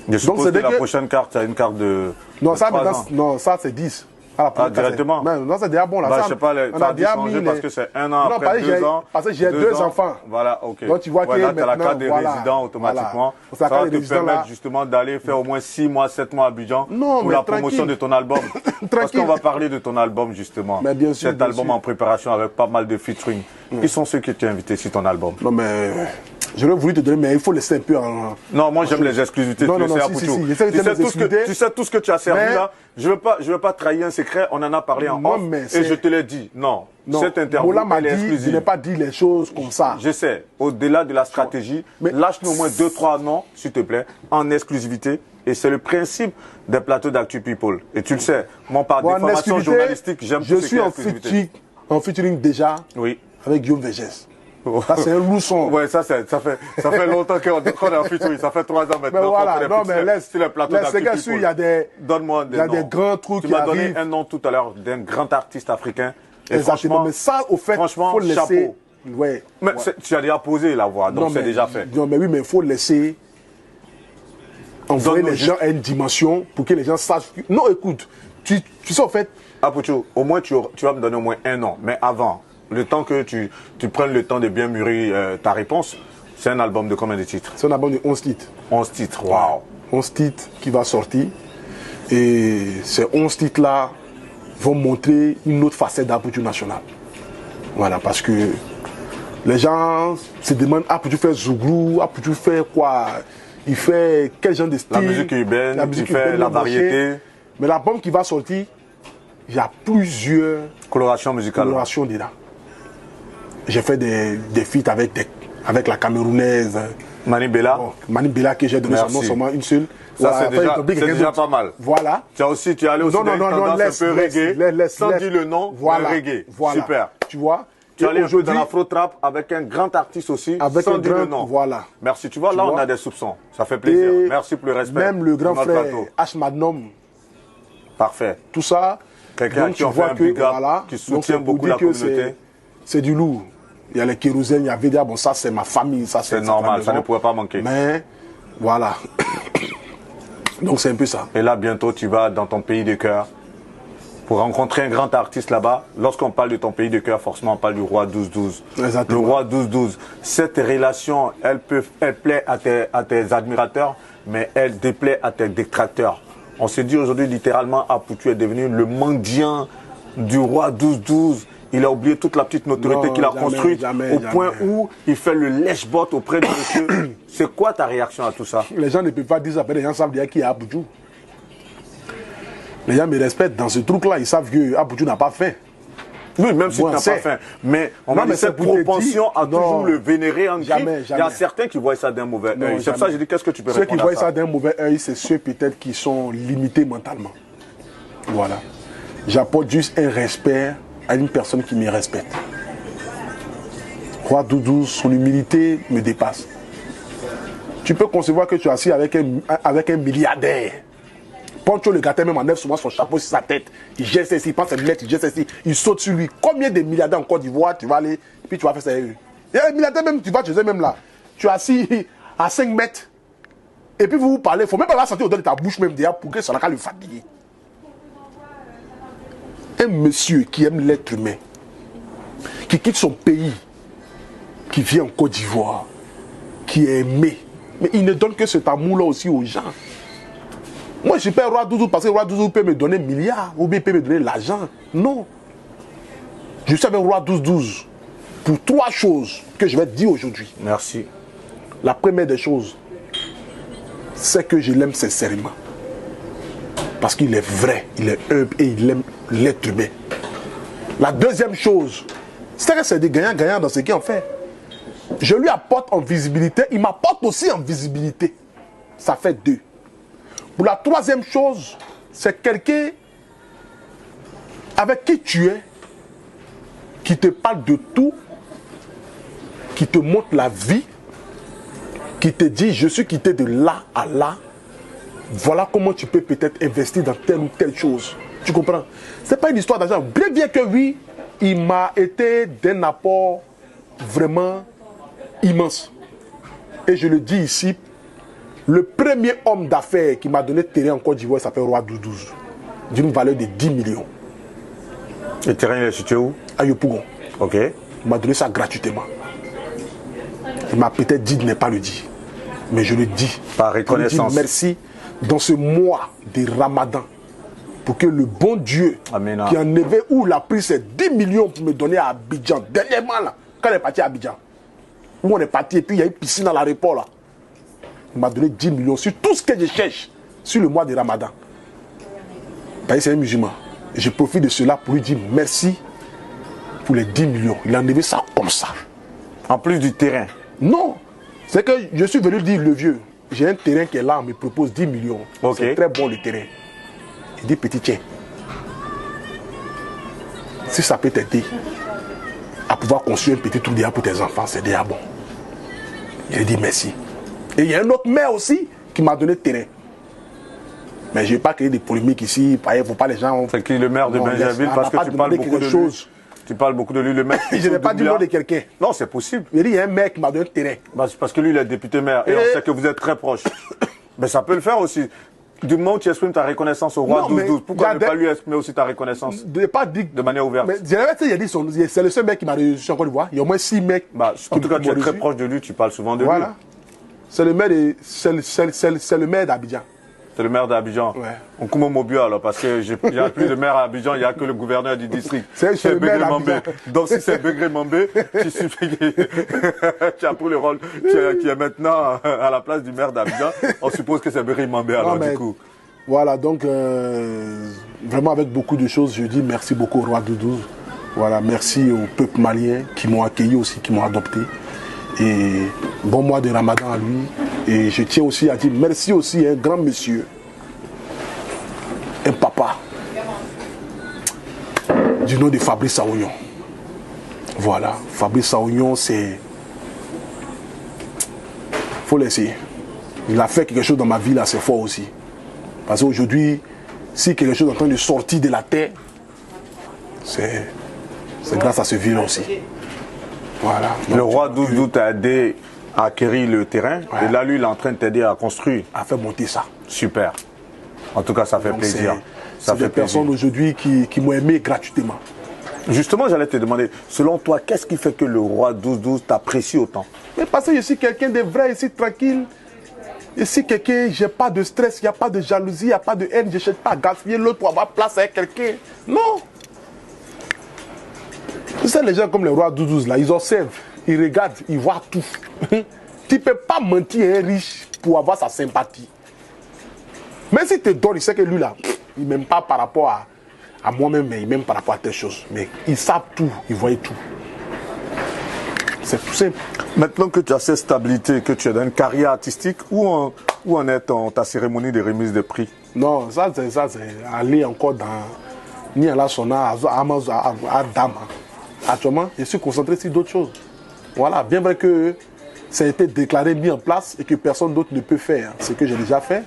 Je suppose c'est que dès la que- prochaine carte, tu as une carte de. Non, de ça, 3 maintenant, ans. non, ça c'est 10. Ah, la première carte, directement? c'est- Non, c'est déjà bon là. Bah, Ça, je sais pas, on ça a a dû déjà changer mis parce les- que c'est un an Non, après pareil, 2 ans. parce que j'ai deux enfants. Voilà, ok. Donc, tu vois que là, tu as la maintenant, carte des voilà, résidents automatiquement. voilà. C'est la Ça carte va des te résidents, permettre là. justement d'aller faire au moins 6 mois, 7 mois à Abidjan Non, pour mais la promotion tranquille. de ton album. Parce Tranquille. qu'on va parler de ton album justement. Mais bien sûr, Cet bien album sûr. en préparation avec pas mal de featuring. Qui sont ceux qui t'ont invité sur ton album? Non, mais. J'aurais voulu te donner, mais il faut laisser un peu en. Non, moi j'aime les exclusivités. Non, tu non, le non, sais, si, Apoutou. si, si. J'essaie de Tu sais les tout ce excluder. tu sais tout ce que tu as servi Mais- là. Je veux pas trahir un secret. On en a parlé en Non, off mais et c'est- je te l'ai dit. Non, Non, cette interview Mola m'a elle est dit, je exclusive. n'ai pas dit les choses comme ça. Je sais, au-delà de la stratégie, Mais- lâche-nous au moins 2-3 noms, s'il te plaît, en exclusivité. Et c'est le principe des plateaux d'Actu People. Et tu le sais, moi par Bon, en déformation exclusivité, journalistique, j'aime je tout ce qui suis est en exclusivité. featuring déjà Oui. avec Guillaume Vergès. Ça, c'est un lousson. Ouais, ça fait longtemps qu'on est en featuring. Ça fait 3 ans maintenant. Mais voilà, qu'on fait des non, mais featuring laisse. sur les plateaux Laisse, d'Actu c'est que People. il y a des. Donne-moi Il y a noms. des grands trucs Tu qui m'as donné arrivent. un nom tout à l'heure d'un grand artiste africain. Et Exactement. franchement, Mais ça, au fait, franchement, faut laisser. chapeau. Ouais. Mais Ouais. tu as déjà posé la voix, donc Non, c'est mais- déjà fait. Non, mais oui, mais il faut laisser envoyer Donne-nous les gens à une dimension pour que les gens sachent. Non, écoute, tu sais, en fait, Apoutou, au moins tu vas me donner au moins un nom. Mais avant, le temps que tu prennes le temps de bien mûrir ta réponse, c'est un album de combien de titres? c'est un album de 11 titres. 11 titres, waouh. 11 titres qui va sortir. Et ces 11 titres-là vont montrer une autre facette d'Apoutou National. Voilà, parce que les gens se demandent, Apoutou fait Zouglou, Apoutou fait quoi? Il fait quel genre de style? La musique urbaine, il fait la variété. Mais l'album qui va sortir, il y a plusieurs Coloration musicale. colorations dedans. J'ai fait des feats avec la Camerounaise. Mani Bella. Bon, Mani Bella, que j'ai donné son nom Merci. seulement une seule. Ça, Voilà, c'est après, déjà- il complique c'est quelqu'un déjà d'autre. pas mal. Voilà. Tu es allé aussi Non, dans non, une non, non, tendance laisse, un peu laisse, reggae, laisse, sans laisse. dire le nom, Voilà. un reggae. Voilà. Super. Tu vois? Tu es allé un peu dans aujourd'hui, l'afro-trap avec un grand artiste aussi, Avec sans un dire le grand- nom. voilà. Merci. Tu vois, là, on vois? a des soupçons. Ça fait plaisir. et Merci pour le respect. même le grand sur notre frère plateau. H. Magnum, Parfait. tout ça. Quelqu'un à donc qui on tu vois fait un que, big up, voilà, qui donc soutient c'est pour beaucoup dire la que communauté. c'est du lourd. Il y a les kérosènes, il y a VDA, bon ça c'est ma famille, ça C'est ça, normal, la ça ne maison. pouvait pas manquer. Mais voilà. Donc c'est un peu ça. Et là, bientôt, tu vas dans ton pays de cœur pour rencontrer un grand artiste là-bas. Lorsqu'on parle de ton pays de cœur, forcément, on parle du roi 12-12. Exactement. Le roi 12-12. Cette relation, elle plaît à tes admirateurs, mais elle déplaît à tes détracteurs. On se dit aujourd'hui, littéralement, Apoutou est devenu le mendiant du roi 12-12. il a oublié toute la petite notoriété qu'il a construite au point où il fait le lèche-bot auprès de monsieur. C'est quoi ta réaction à tout ça? Les gens ne peuvent pas dire ça, les gens savent déjà qui est Aboudjou. Les gens me respectent dans ce truc-là, ils savent que Aboudjou n'a pas faim. Oui, même si tu n'as pas faim. Mais on a cette propension à toujours le vénérer en jamais. Il y a certains qui voient ça d'un mauvais œil. C'est pour ça que je dis, qu'est-ce que tu peux répondre à ça? Ceux qui voient ça d'un mauvais œil, c'est ceux peut-être qui sont limités mentalement. Voilà. J'apporte juste un respect à une personne qui me respecte. Roi Doudou, son humilité me dépasse. Tu peux concevoir que tu es assis avec un milliardaire. Poncho le gâteau même enlève souvent son chapeau sur sa tête. Il gère ceci, il pense à mettre, il gère ceci, il saute sur lui. Combien de milliardaires en Côte d'Ivoire tu vas aller, puis tu vas faire ça avec eux? Il y a un milliardaire même, tu vas chez eux même là. Tu es assis à 5 mètres. Et puis vous parlez, il ne faut même pas la sentir au-dedans de ta bouche même déjà pour que ça le fatiguer. Un monsieur qui aime l'être humain, qui quitte son pays, qui vient en Côte d'Ivoire, qui est aimé, mais il ne donne que cet amour-là aussi aux gens. Moi, je ne suis pas Roi Doudou parce que Roi Doudou peut me donner milliards ou bien peut me donner l'argent. Non. Je suis avec Roi Doudou pour 3 choses que je vais te dire aujourd'hui. Merci. La première des choses, c'est que je l'aime sincèrement. Parce qu'il est vrai, il est humble et il aime l'être humain. La deuxième chose, c'est que c'est des gagnants-gagnants dans ce qu'il en fait. Je lui apporte en visibilité, il m'apporte aussi en visibilité. Ça fait 2. Pour la troisième chose, c'est quelqu'un avec qui tu es, qui te parle de tout, qui te montre la vie, qui te dit, je suis quitté de là à là. Voilà comment tu peux peut-être investir dans telle ou telle chose. Tu comprends? Ce n'est pas une histoire d'argent. Bien que oui, il m'a été d'un apport vraiment immense. Et je le dis ici, le premier homme d'affaires qui m'a donné terrain en Côte d'Ivoire s'appelle Roi Doudou, d'une valeur de 10 millions. Le terrain il est situé où? À Yopougon. Ok. Il m'a donné ça gratuitement. Il m'a peut-être dit de ne pas le dire. Mais je le dis. Par reconnaissance. Je dis merci dans ce mois de Ramadan. Pour que le bon Dieu, Amina, qui en avait où il a pris ces 10 millions pour me donner à Abidjan, dernièrement là, quand on est parti à Abidjan, où on est parti et puis il y a une piscine à l'aéroport là. Il m'a donné 10 millions sur tout ce que je cherche sur le mois de Ramadan. C'est un musulman. Je profite de cela pour lui dire merci pour les 10 millions. Il a enlevé ça comme ça. En plus du terrain? Non. C'est que je suis venu dire, le vieux, j'ai un terrain qui est là, on me propose 10 millions. Okay. C'est très bon le terrain. Il dit, petit tiens, si ça peut t'aider à pouvoir construire un petit truc déjà pour tes enfants, c'est déjà bon. J'ai dit merci. Et il y a un autre maire aussi qui m'a donné le terrain. Mais je ne vais pas créer des polémiques ici. Il ne faut pas les gens... C'est qui le maire de Benjerville? Parce que tu parles beaucoup de lui. Tu parles beaucoup de lui, le maire. Je n'ai pas dit le nom de quelqu'un. Non, c'est possible. Il y a un maire qui m'a donné le terrain. Parce que lui, il est député maire. Et on sait que vous êtes très proches. Mais ça peut le faire aussi. Du moment où tu exprimes ta reconnaissance au roi 12-12, pourquoi ne pas lui exprimer aussi ta reconnaissance de manière ouverte? Mais c'est le seul mec qui m'a reçu en Côte d'Ivoire. Il y a au moins 6 mecs. En tout cas, tu es très proche de lui, tu parles souvent de lui. Voilà. C'est le maire d'Abidjan. C'est le maire d'Abidjan. Ouais. On coupe mon bio alors, parce qu'il n'y a plus de maire à Abidjan, il n'y a que le gouverneur du district. C'est le maire Mambé. Donc si c'est Begré Mambé, tu as pris le rôle qui est maintenant à la place du maire d'Abidjan. On suppose que c'est Begré Mambé alors du coup. Voilà, donc vraiment avec beaucoup de choses, je dis merci beaucoup au roi Doudou. Voilà, merci au peuple malien qui m'ont accueilli aussi, qui m'ont adopté. Et bon mois de Ramadan à lui. Et je tiens aussi à dire merci aussi à un grand monsieur, un papa, du nom de Fabrice Saounion. Voilà, Fabrice Saounion, c'est... faut l'essayer. Il a fait quelque chose dans ma vie là, c'est fort aussi. Parce qu'aujourd'hui, si quelque chose est en train de sortir de la terre, c'est grâce à ce vieux aussi. Voilà. Donc, le roi Doudou t'a aidé à acquérir le terrain, ouais. Et là, lui, il est en train de t'aider à construire. À faire monter ça. Super. En tout cas, ça fait donc plaisir. C'est des personnes aujourd'hui qui m'ont aimé gratuitement. Justement, j'allais te demander, selon toi, qu'est-ce qui fait que le roi 12-12 t'apprécie autant? Mais parce que je suis quelqu'un de vrai, ici, tranquille. Ici, quelqu'un, j'ai pas de stress, il n'y a pas de jalousie, il n'y a pas de haine, je ne cherche pas à gaspiller l'autre pour avoir place avec quelqu'un. Non. C'est les gens comme les rois Doudous, là, ils observent, ils regardent, ils voient tout. Tu ne peux pas mentir à un riche pour avoir sa sympathie. Même si tu donnes, il sait que lui, là, il ne m'aime pas par rapport à moi-même, mais il m'aime par rapport à telle chose. Mais ils savent tout, ils voient tout. C'est tout simple. Maintenant que tu as cette stabilité, que tu es dans une carrière artistique, où en est ta cérémonie de remise de prix? Non, ça c'est aller encore dans ni à la Sona, à Dama. Actuellement, je suis concentré sur d'autres choses. Voilà, bien vrai que ça a été déclaré, mis en place et que personne d'autre ne peut faire ce que j'ai déjà fait.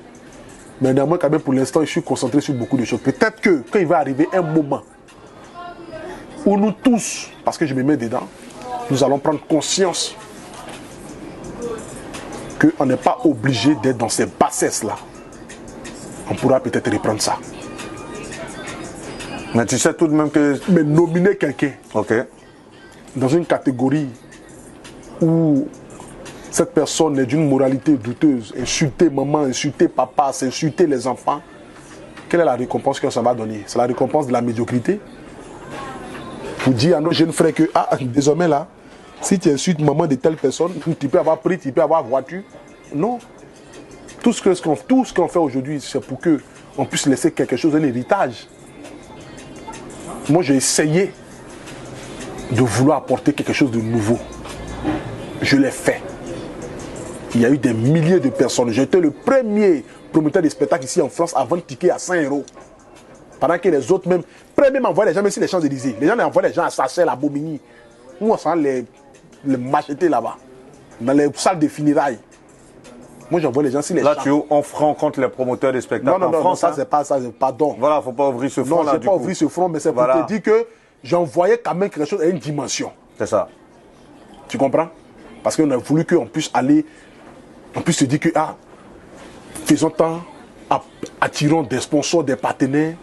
Mais néanmoins, quand même, pour l'instant, je suis concentré sur beaucoup de choses. Peut-être que quand il va arriver un moment où nous tous, parce que je me mets dedans, nous allons prendre conscience qu'on n'est pas obligé d'être dans ces bassesses-là. On pourra peut-être reprendre ça. Mais tu sais tout de même que... Mais nominer quelqu'un dans une catégorie où cette personne est d'une moralité douteuse, insulter maman, insulter papa, insulter les enfants, quelle est la récompense que ça va donner? C'est la récompense de la médiocrité? Pour dire à nos jeunes frères que, désormais là, si tu insultes maman de telle personne, tu peux avoir prix, tu peux avoir voiture. Non. Tout ce qu'on fait aujourd'hui, c'est pour qu'on puisse laisser quelque chose, un héritage. Moi, j'ai essayé de vouloir apporter quelque chose de nouveau. Je l'ai fait. Il y a eu des milliers de personnes. J'étais le premier promoteur de spectacle ici en France à vendre tickets à 5 €. Pendant que les autres même, premièrement, envoyaient les gens, même si les Champs-Élysées. Les gens envoyaient les gens à Sachel, à Bobigny. Nous, on s'en les macheter là-bas. Dans les salles de funérailles. Moi, j'envoie les gens si les Là, tu es en franc contre les promoteurs de spectacles en France. Non, ça, c'est pas ça, pardon. Voilà, il ne faut pas ouvrir ce front là. Non, je n'ai pas ouvrir ce front, mais c'est pour te dire que j'envoyais quand même quelque chose à une dimension. C'est ça. Tu comprends? Parce qu'on a voulu qu'on puisse aller, on puisse se dire que, faisons tant, attirons des sponsors, des partenaires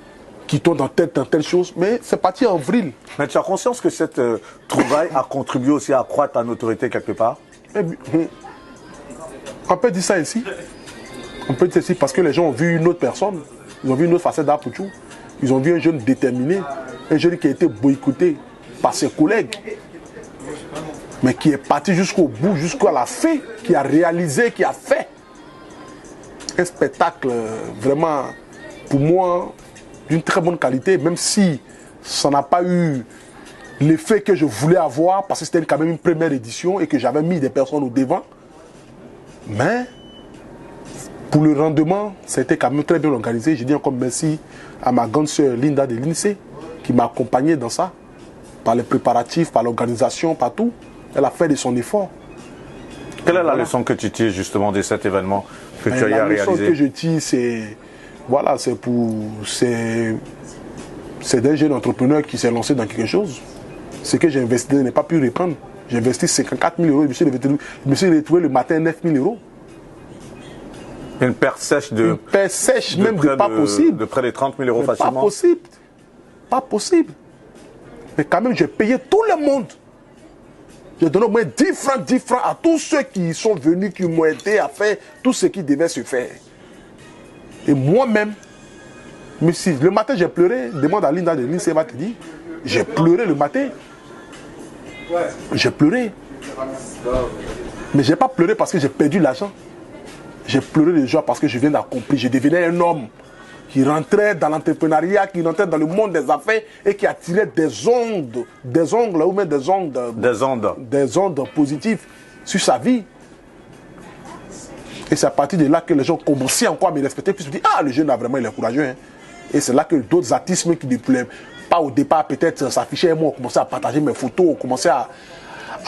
qui tombent dans telle chose, mais c'est parti en vrille. Mais tu as conscience que cette trouvaille a contribué aussi à accroître ta notoriété quelque part? On peut dire ça ici. On peut dire ça ici parce que les gens ont vu une autre personne. Ils ont vu une autre facette d'Apoutou. Ils ont vu un jeune déterminé. Un jeune qui a été boycotté par ses collègues. Mais qui est parti jusqu'au bout, jusqu'à la fin. Qui a réalisé, qui a fait. Un spectacle vraiment, pour moi, d'une très bonne qualité. Même si ça n'a pas eu l'effet que je voulais avoir. Parce que c'était quand même une première édition et que j'avais mis des personnes au devant. Mais pour le rendement, c'était quand même très bien organisé. Je dis encore merci à ma grande sœur Linda de l'INSEE qui m'a accompagné dans ça, par les préparatifs, par l'organisation, par tout. Elle a fait de son effort. Quelle est la leçon que tu tires justement de cet événement que tu as réalisé? La leçon que je tire, c'est voilà, c'est d'un jeune entrepreneur qui s'est lancé dans quelque chose. Ce que j'ai investi n'est pas pu reprendre. J'ai investi 54 000 €, je me suis retrouvé le matin 9 000 €. Une perte sèche de... Une perte sèche, même de pas possible. De près de 30 000 € facilement. Pas possible. Pas possible. Mais quand même, j'ai payé tout le monde. J'ai donné au moins 10 francs à tous ceux qui sont venus, qui m'ont aidé à faire tout ce qui devait se faire. Et moi-même, le matin j'ai pleuré, demande à Linda de l'INSEE, va te dire, j'ai pleuré le matin. J'ai pleuré. Mais je n'ai pas pleuré parce que j'ai perdu l'argent. J'ai pleuré de joie parce que je viens d'accomplir. Je devenais un homme qui rentrait dans l'entrepreneuriat, qui rentrait dans le monde des affaires et qui attirait des ondes ou même des ondes positives sur sa vie. Et c'est à partir de là que les gens commençaient encore à me respecter. Puis je me dis, le jeune a vraiment, il est courageux. Hein. Et c'est là que d'autres artistes qui ne plaisent pas au départ, peut-être s'affichaient, moi, ont commencé à partager mes photos, ont commencé à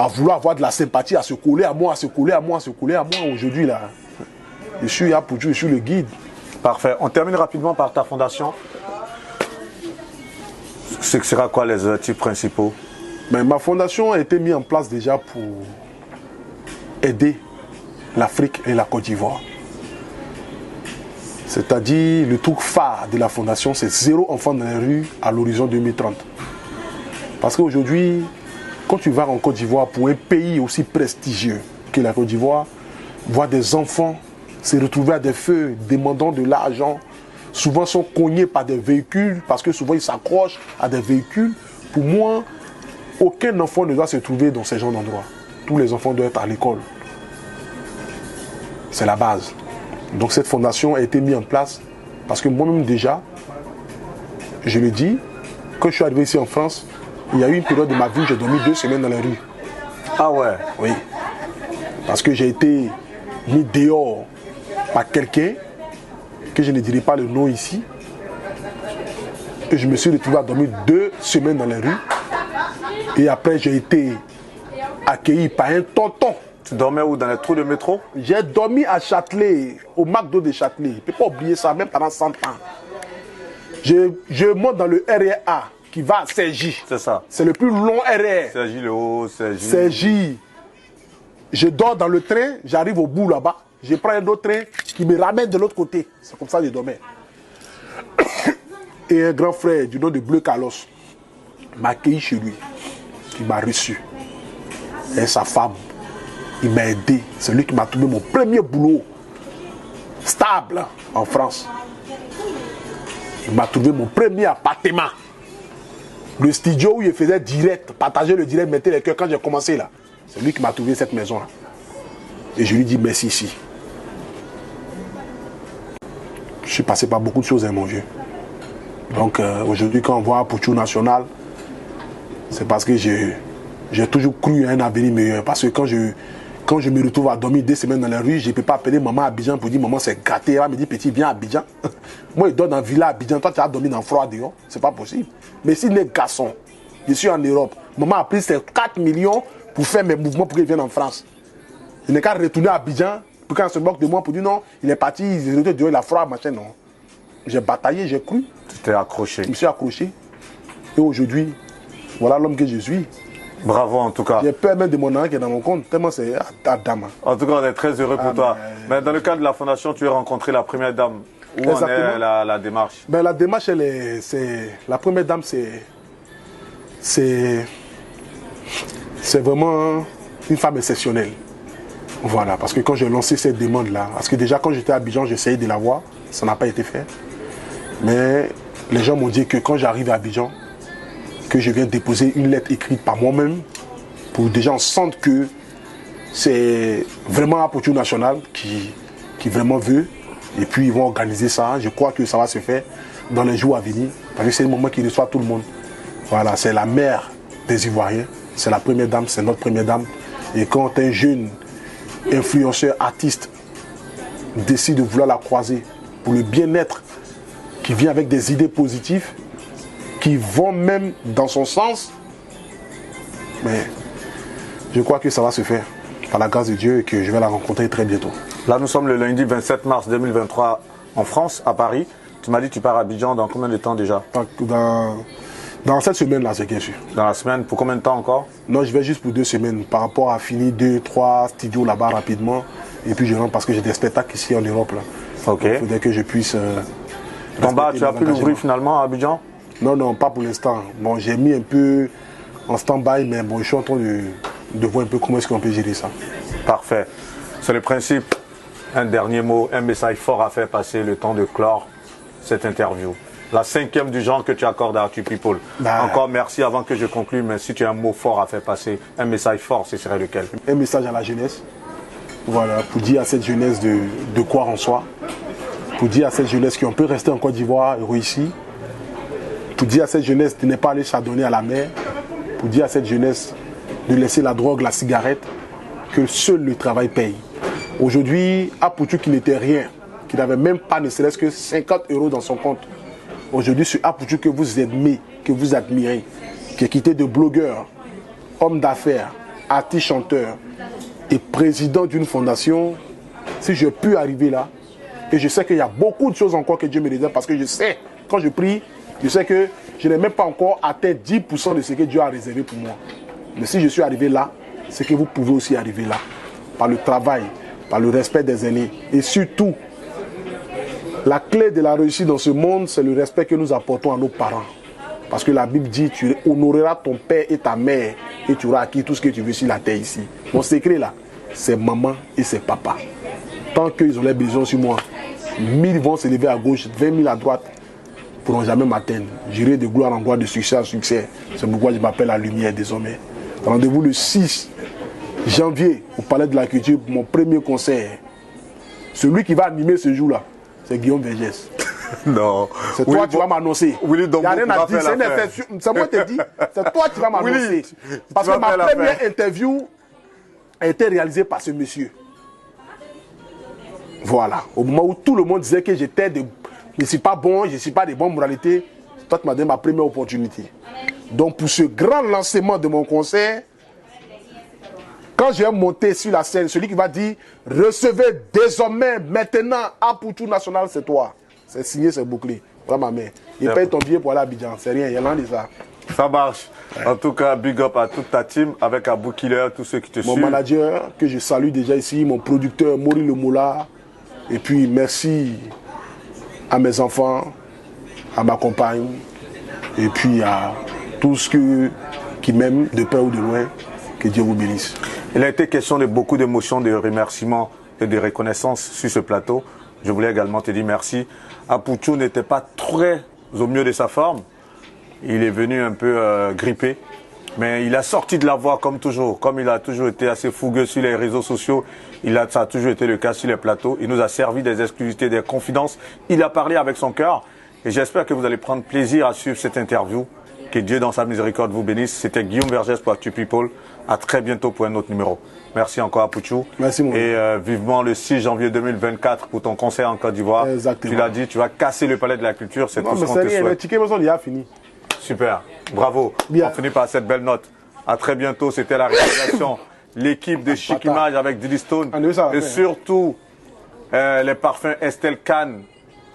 vouloir avoir de la sympathie, à se coller à moi, à se coller à moi, à se coller à moi. Aujourd'hui, là, je suis là pour Dieu, je suis le guide. Parfait. On termine rapidement par ta fondation. Ce sera quoi les objectifs principaux? Ma fondation a été mise en place déjà pour aider l'Afrique et la Côte d'Ivoire. C'est-à-dire, le truc phare de la fondation, c'est 0 enfant dans les rues à l'horizon 2030. Parce qu'aujourd'hui, quand tu vas en Côte d'Ivoire, pour un pays aussi prestigieux que la Côte d'Ivoire, voir des enfants se retrouver à des feux demandant de l'argent, souvent sont cognés par des véhicules, parce que souvent ils s'accrochent à des véhicules. Pour moi, Aucun enfant ne doit se trouver dans ce genre d'endroit. Tous les enfants doivent être à l'école. C'est la base. Donc cette fondation a été mise en place parce que moi-même déjà, je le dis, quand je suis arrivé ici en France, il y a eu une période de ma vie où j'ai dormi 2 semaines dans la rue. Ah ouais? Oui. Parce que j'ai été mis dehors par quelqu'un, que je ne dirai pas le nom ici. Et je me suis retrouvé à dormir 2 semaines dans la rue. Et après, j'ai été accueilli par un tonton. Tu dormais où? Dans les trous de métro? J'ai dormi à Châtelet, au McDo de Châtelet. Je ne peux pas oublier ça, même pendant 100 ans. Je monte dans le REA qui va à Cergy. C'est ça. C'est le plus long RER. Cergy le haut, Cergy. Cergy. Je dors dans le train, j'arrive au bout là-bas. Je prends un autre train qui me ramène de l'autre côté. C'est comme ça que je dormais. Et un grand frère du nom de Bleu Carlos m'a accueilli chez lui. Il m'a reçu. Et sa femme, il m'a aidé. C'est lui qui m'a trouvé mon premier boulot stable en France. Il m'a trouvé mon premier appartement. Le studio où il faisait direct, partager le direct, mettait les cœurs quand j'ai commencé là. C'est lui qui m'a trouvé cette maison là. Et je lui dis merci ici. Je suis passé par beaucoup de choses, hein, mon vieux. Donc aujourd'hui, quand on voit Apuchou National, c'est parce que j'ai toujours cru à un avenir meilleur. Parce que quand je me retrouve à dormir 2 semaines dans la rue, je ne peux pas appeler maman à Abidjan pour dire maman c'est gâté. Elle me dit petit viens à Abidjan. Moi je dors dans la villa à Abidjan, toi tu as dormi dans le froid dehors. C'est pas possible. Mais s'il est garçon, je suis en Europe. Maman a pris ses 4 millions pour faire mes mouvements pour qu'il vienne en France. Je n'ai qu'à retourner à Abidjan pour qu'on se moque de moi pour dire non, il est parti, il est retourné dehors, il a froid, machin, non. J'ai bataillé, j'ai cru. Tu t'es accroché. Je me suis accroché. Et aujourd'hui, voilà l'homme que je suis. Bravo en tout cas. J'ai peur même de mon nom qui est dans mon compte, tellement c'est Adam. En tout cas, on est très heureux pour toi. Mais dans le cadre de la fondation, tu as rencontré la première dame. Où en est la démarche? Ben, la démarche, la première dame, c'est vraiment une femme exceptionnelle. Voilà, parce que quand j'ai lancé cette demande-là, parce que déjà quand j'étais à Abidjan, j'essayais de la voir, ça n'a pas été fait. Mais les gens m'ont dit que quand j'arrive à Abidjan, que je viens déposer une lettre écrite par moi-même, pour déjà on sente que c'est vraiment Apuchou National qui vraiment veut. Et puis ils vont organiser ça. Je crois que ça va se faire dans les jours à venir. Parce que c'est le moment qui reçoit tout le monde. Voilà, c'est la mère des Ivoiriens. C'est la première dame, c'est notre première dame. Et quand un jeune influenceur, artiste décide de vouloir la croiser pour le bien-être, qui vient avec des idées positives, qui vont même dans son sens, mais je crois que ça va se faire par la grâce de Dieu et que je vais la rencontrer très bientôt. Là, nous sommes le lundi 27 mars 2023 en France, à Paris. Tu m'as dit que tu pars à Abidjan dans combien de temps déjà? Dans cette semaine-là, c'est bien sûr. Dans la semaine, pour combien de temps encore? Non, je vais juste pour 2 semaines par rapport à finir 2-3 studios là-bas rapidement. Et puis je rentre parce que j'ai des spectacles ici en Europe. Là. Ok. Il faudrait que je puisse... Ton bar, tu as pu l'ouvrir finalement à Abidjan? Non, non, pas pour l'instant. Bon, j'ai mis un peu en stand-by, mais bon, je suis en train de voir un peu comment est-ce qu'on peut gérer ça. Parfait. C'est le principe. Un dernier mot, un message fort à faire passer le temps de clore cette interview. La 5e du genre que tu accordes à Artu People. Encore merci avant que je conclue, mais si tu as un mot fort à faire passer, un message fort, ce serait lequel? Un message à la jeunesse. Voilà, pour dire à cette jeunesse de croire en soi. Pour dire à cette jeunesse qu'on peut rester en Côte d'Ivoire et réussir. Pour dire à cette jeunesse de ne pas aller s'adonner à la mer. Pour dire à cette jeunesse de laisser la drogue, la cigarette, que seul le travail paye. Aujourd'hui, Apuchou qui n'était rien, qui n'avait même pas ne serait-ce que 50 € dans son compte. Aujourd'hui, c'est Apuchou que vous aimez, que vous admirez, qui est quitté de blogueur, homme d'affaires, artiste chanteur et président d'une fondation. Si je peux arriver là, et je sais qu'il y a beaucoup de choses encore que Dieu me réserve, parce que je sais, quand je prie, je sais que je n'ai même pas encore atteint 10% de ce que Dieu a réservé pour moi. Mais si je suis arrivé là, c'est que vous pouvez aussi arriver là, par le travail, par le respect des aînés, et surtout, la clé de la réussite dans ce monde, c'est le respect que nous apportons à nos parents. Parce que la Bible dit, tu honoreras ton père et ta mère et tu auras acquis tout ce que tu veux sur la terre ici. Mon secret là, c'est maman et c'est papa. Tant qu'ils ont les besoins sur moi, 1000 vont se lever à gauche, 20 000 à droite. pourront jamais m'atteindre. J'irai de gloire en gloire, de succès en succès. C'est pourquoi je m'appelle la lumière désormais. Rendez-vous le 6 janvier au Palais de la Culture pour mon premier concert. Celui qui va animer ce jour-là, c'est Guillaume Vergès. Non. C'est toi qui vas m'annoncer. Willy Il n'y a rien à dire. C'est moi qui te dis. C'est toi qui vas m'annoncer. Parce que ma première interview a été réalisée par ce monsieur. Voilà. Au moment où tout le monde disait que j'étais je ne suis pas bon, je ne suis pas de bonne moralité, toi tu m'as donné ma première opportunité. Donc pour ce grand lancement de mon concert, quand je vais monter sur la scène, celui qui va dire recevez désormais, maintenant, Apoutou National, c'est toi. C'est signé, c'est bouclé. Voilà ma mère. Il paye ton billet pour aller à Abidjan. C'est rien, il y a rien de ça. Ça marche. Ouais. En tout cas, big up à toute ta team avec Abou Killer, tous ceux qui te suivent. Mon manager, que je salue déjà ici, mon producteur, Maurice Lemoula. Et puis merci à mes enfants, à ma compagne, et puis à tous ceux qui m'aiment de près ou de loin. Que Dieu vous bénisse. Il a été question de beaucoup d'émotions, de remerciements et de reconnaissance sur ce plateau. Je voulais également te dire merci. Apoutou n'était pas très au mieux de sa forme. Il est venu un peu grippé. Mais il a sorti de la voie comme toujours. Comme il a toujours été assez fougueux sur les réseaux sociaux, ça a toujours été le cas sur les plateaux. Il nous a servi des exclusivités, des confidences. Il a parlé avec son cœur. Et j'espère que vous allez prendre plaisir à suivre cette interview. Que Dieu dans sa miséricorde vous bénisse. C'était Guillaume Vergès pour Actu People. À très bientôt pour un autre numéro. Merci encore à Pouchou. Merci mon Et vivement le 6 janvier 2024 pour ton concert en Côte d'Ivoire. Exactement. Tu l'as dit, tu vas casser le palais de la culture. C'est tout ce qu'on te souhaite. Le ticket, il a fini. Super. Bravo. Bien. On finit par cette belle note. À très bientôt. C'était la réalisation. L'équipe de Chic Image avec Diddy Stone. Et surtout, les parfums Estelle Khan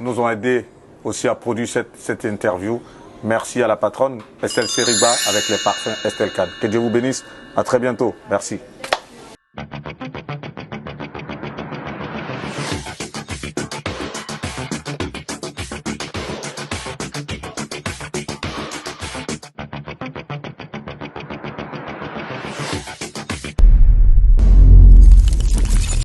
nous ont aidés aussi à produire cette interview. Merci à la patronne Estelle Seriba avec les parfums Estelle Khan. Que Dieu vous bénisse. À très bientôt. Merci.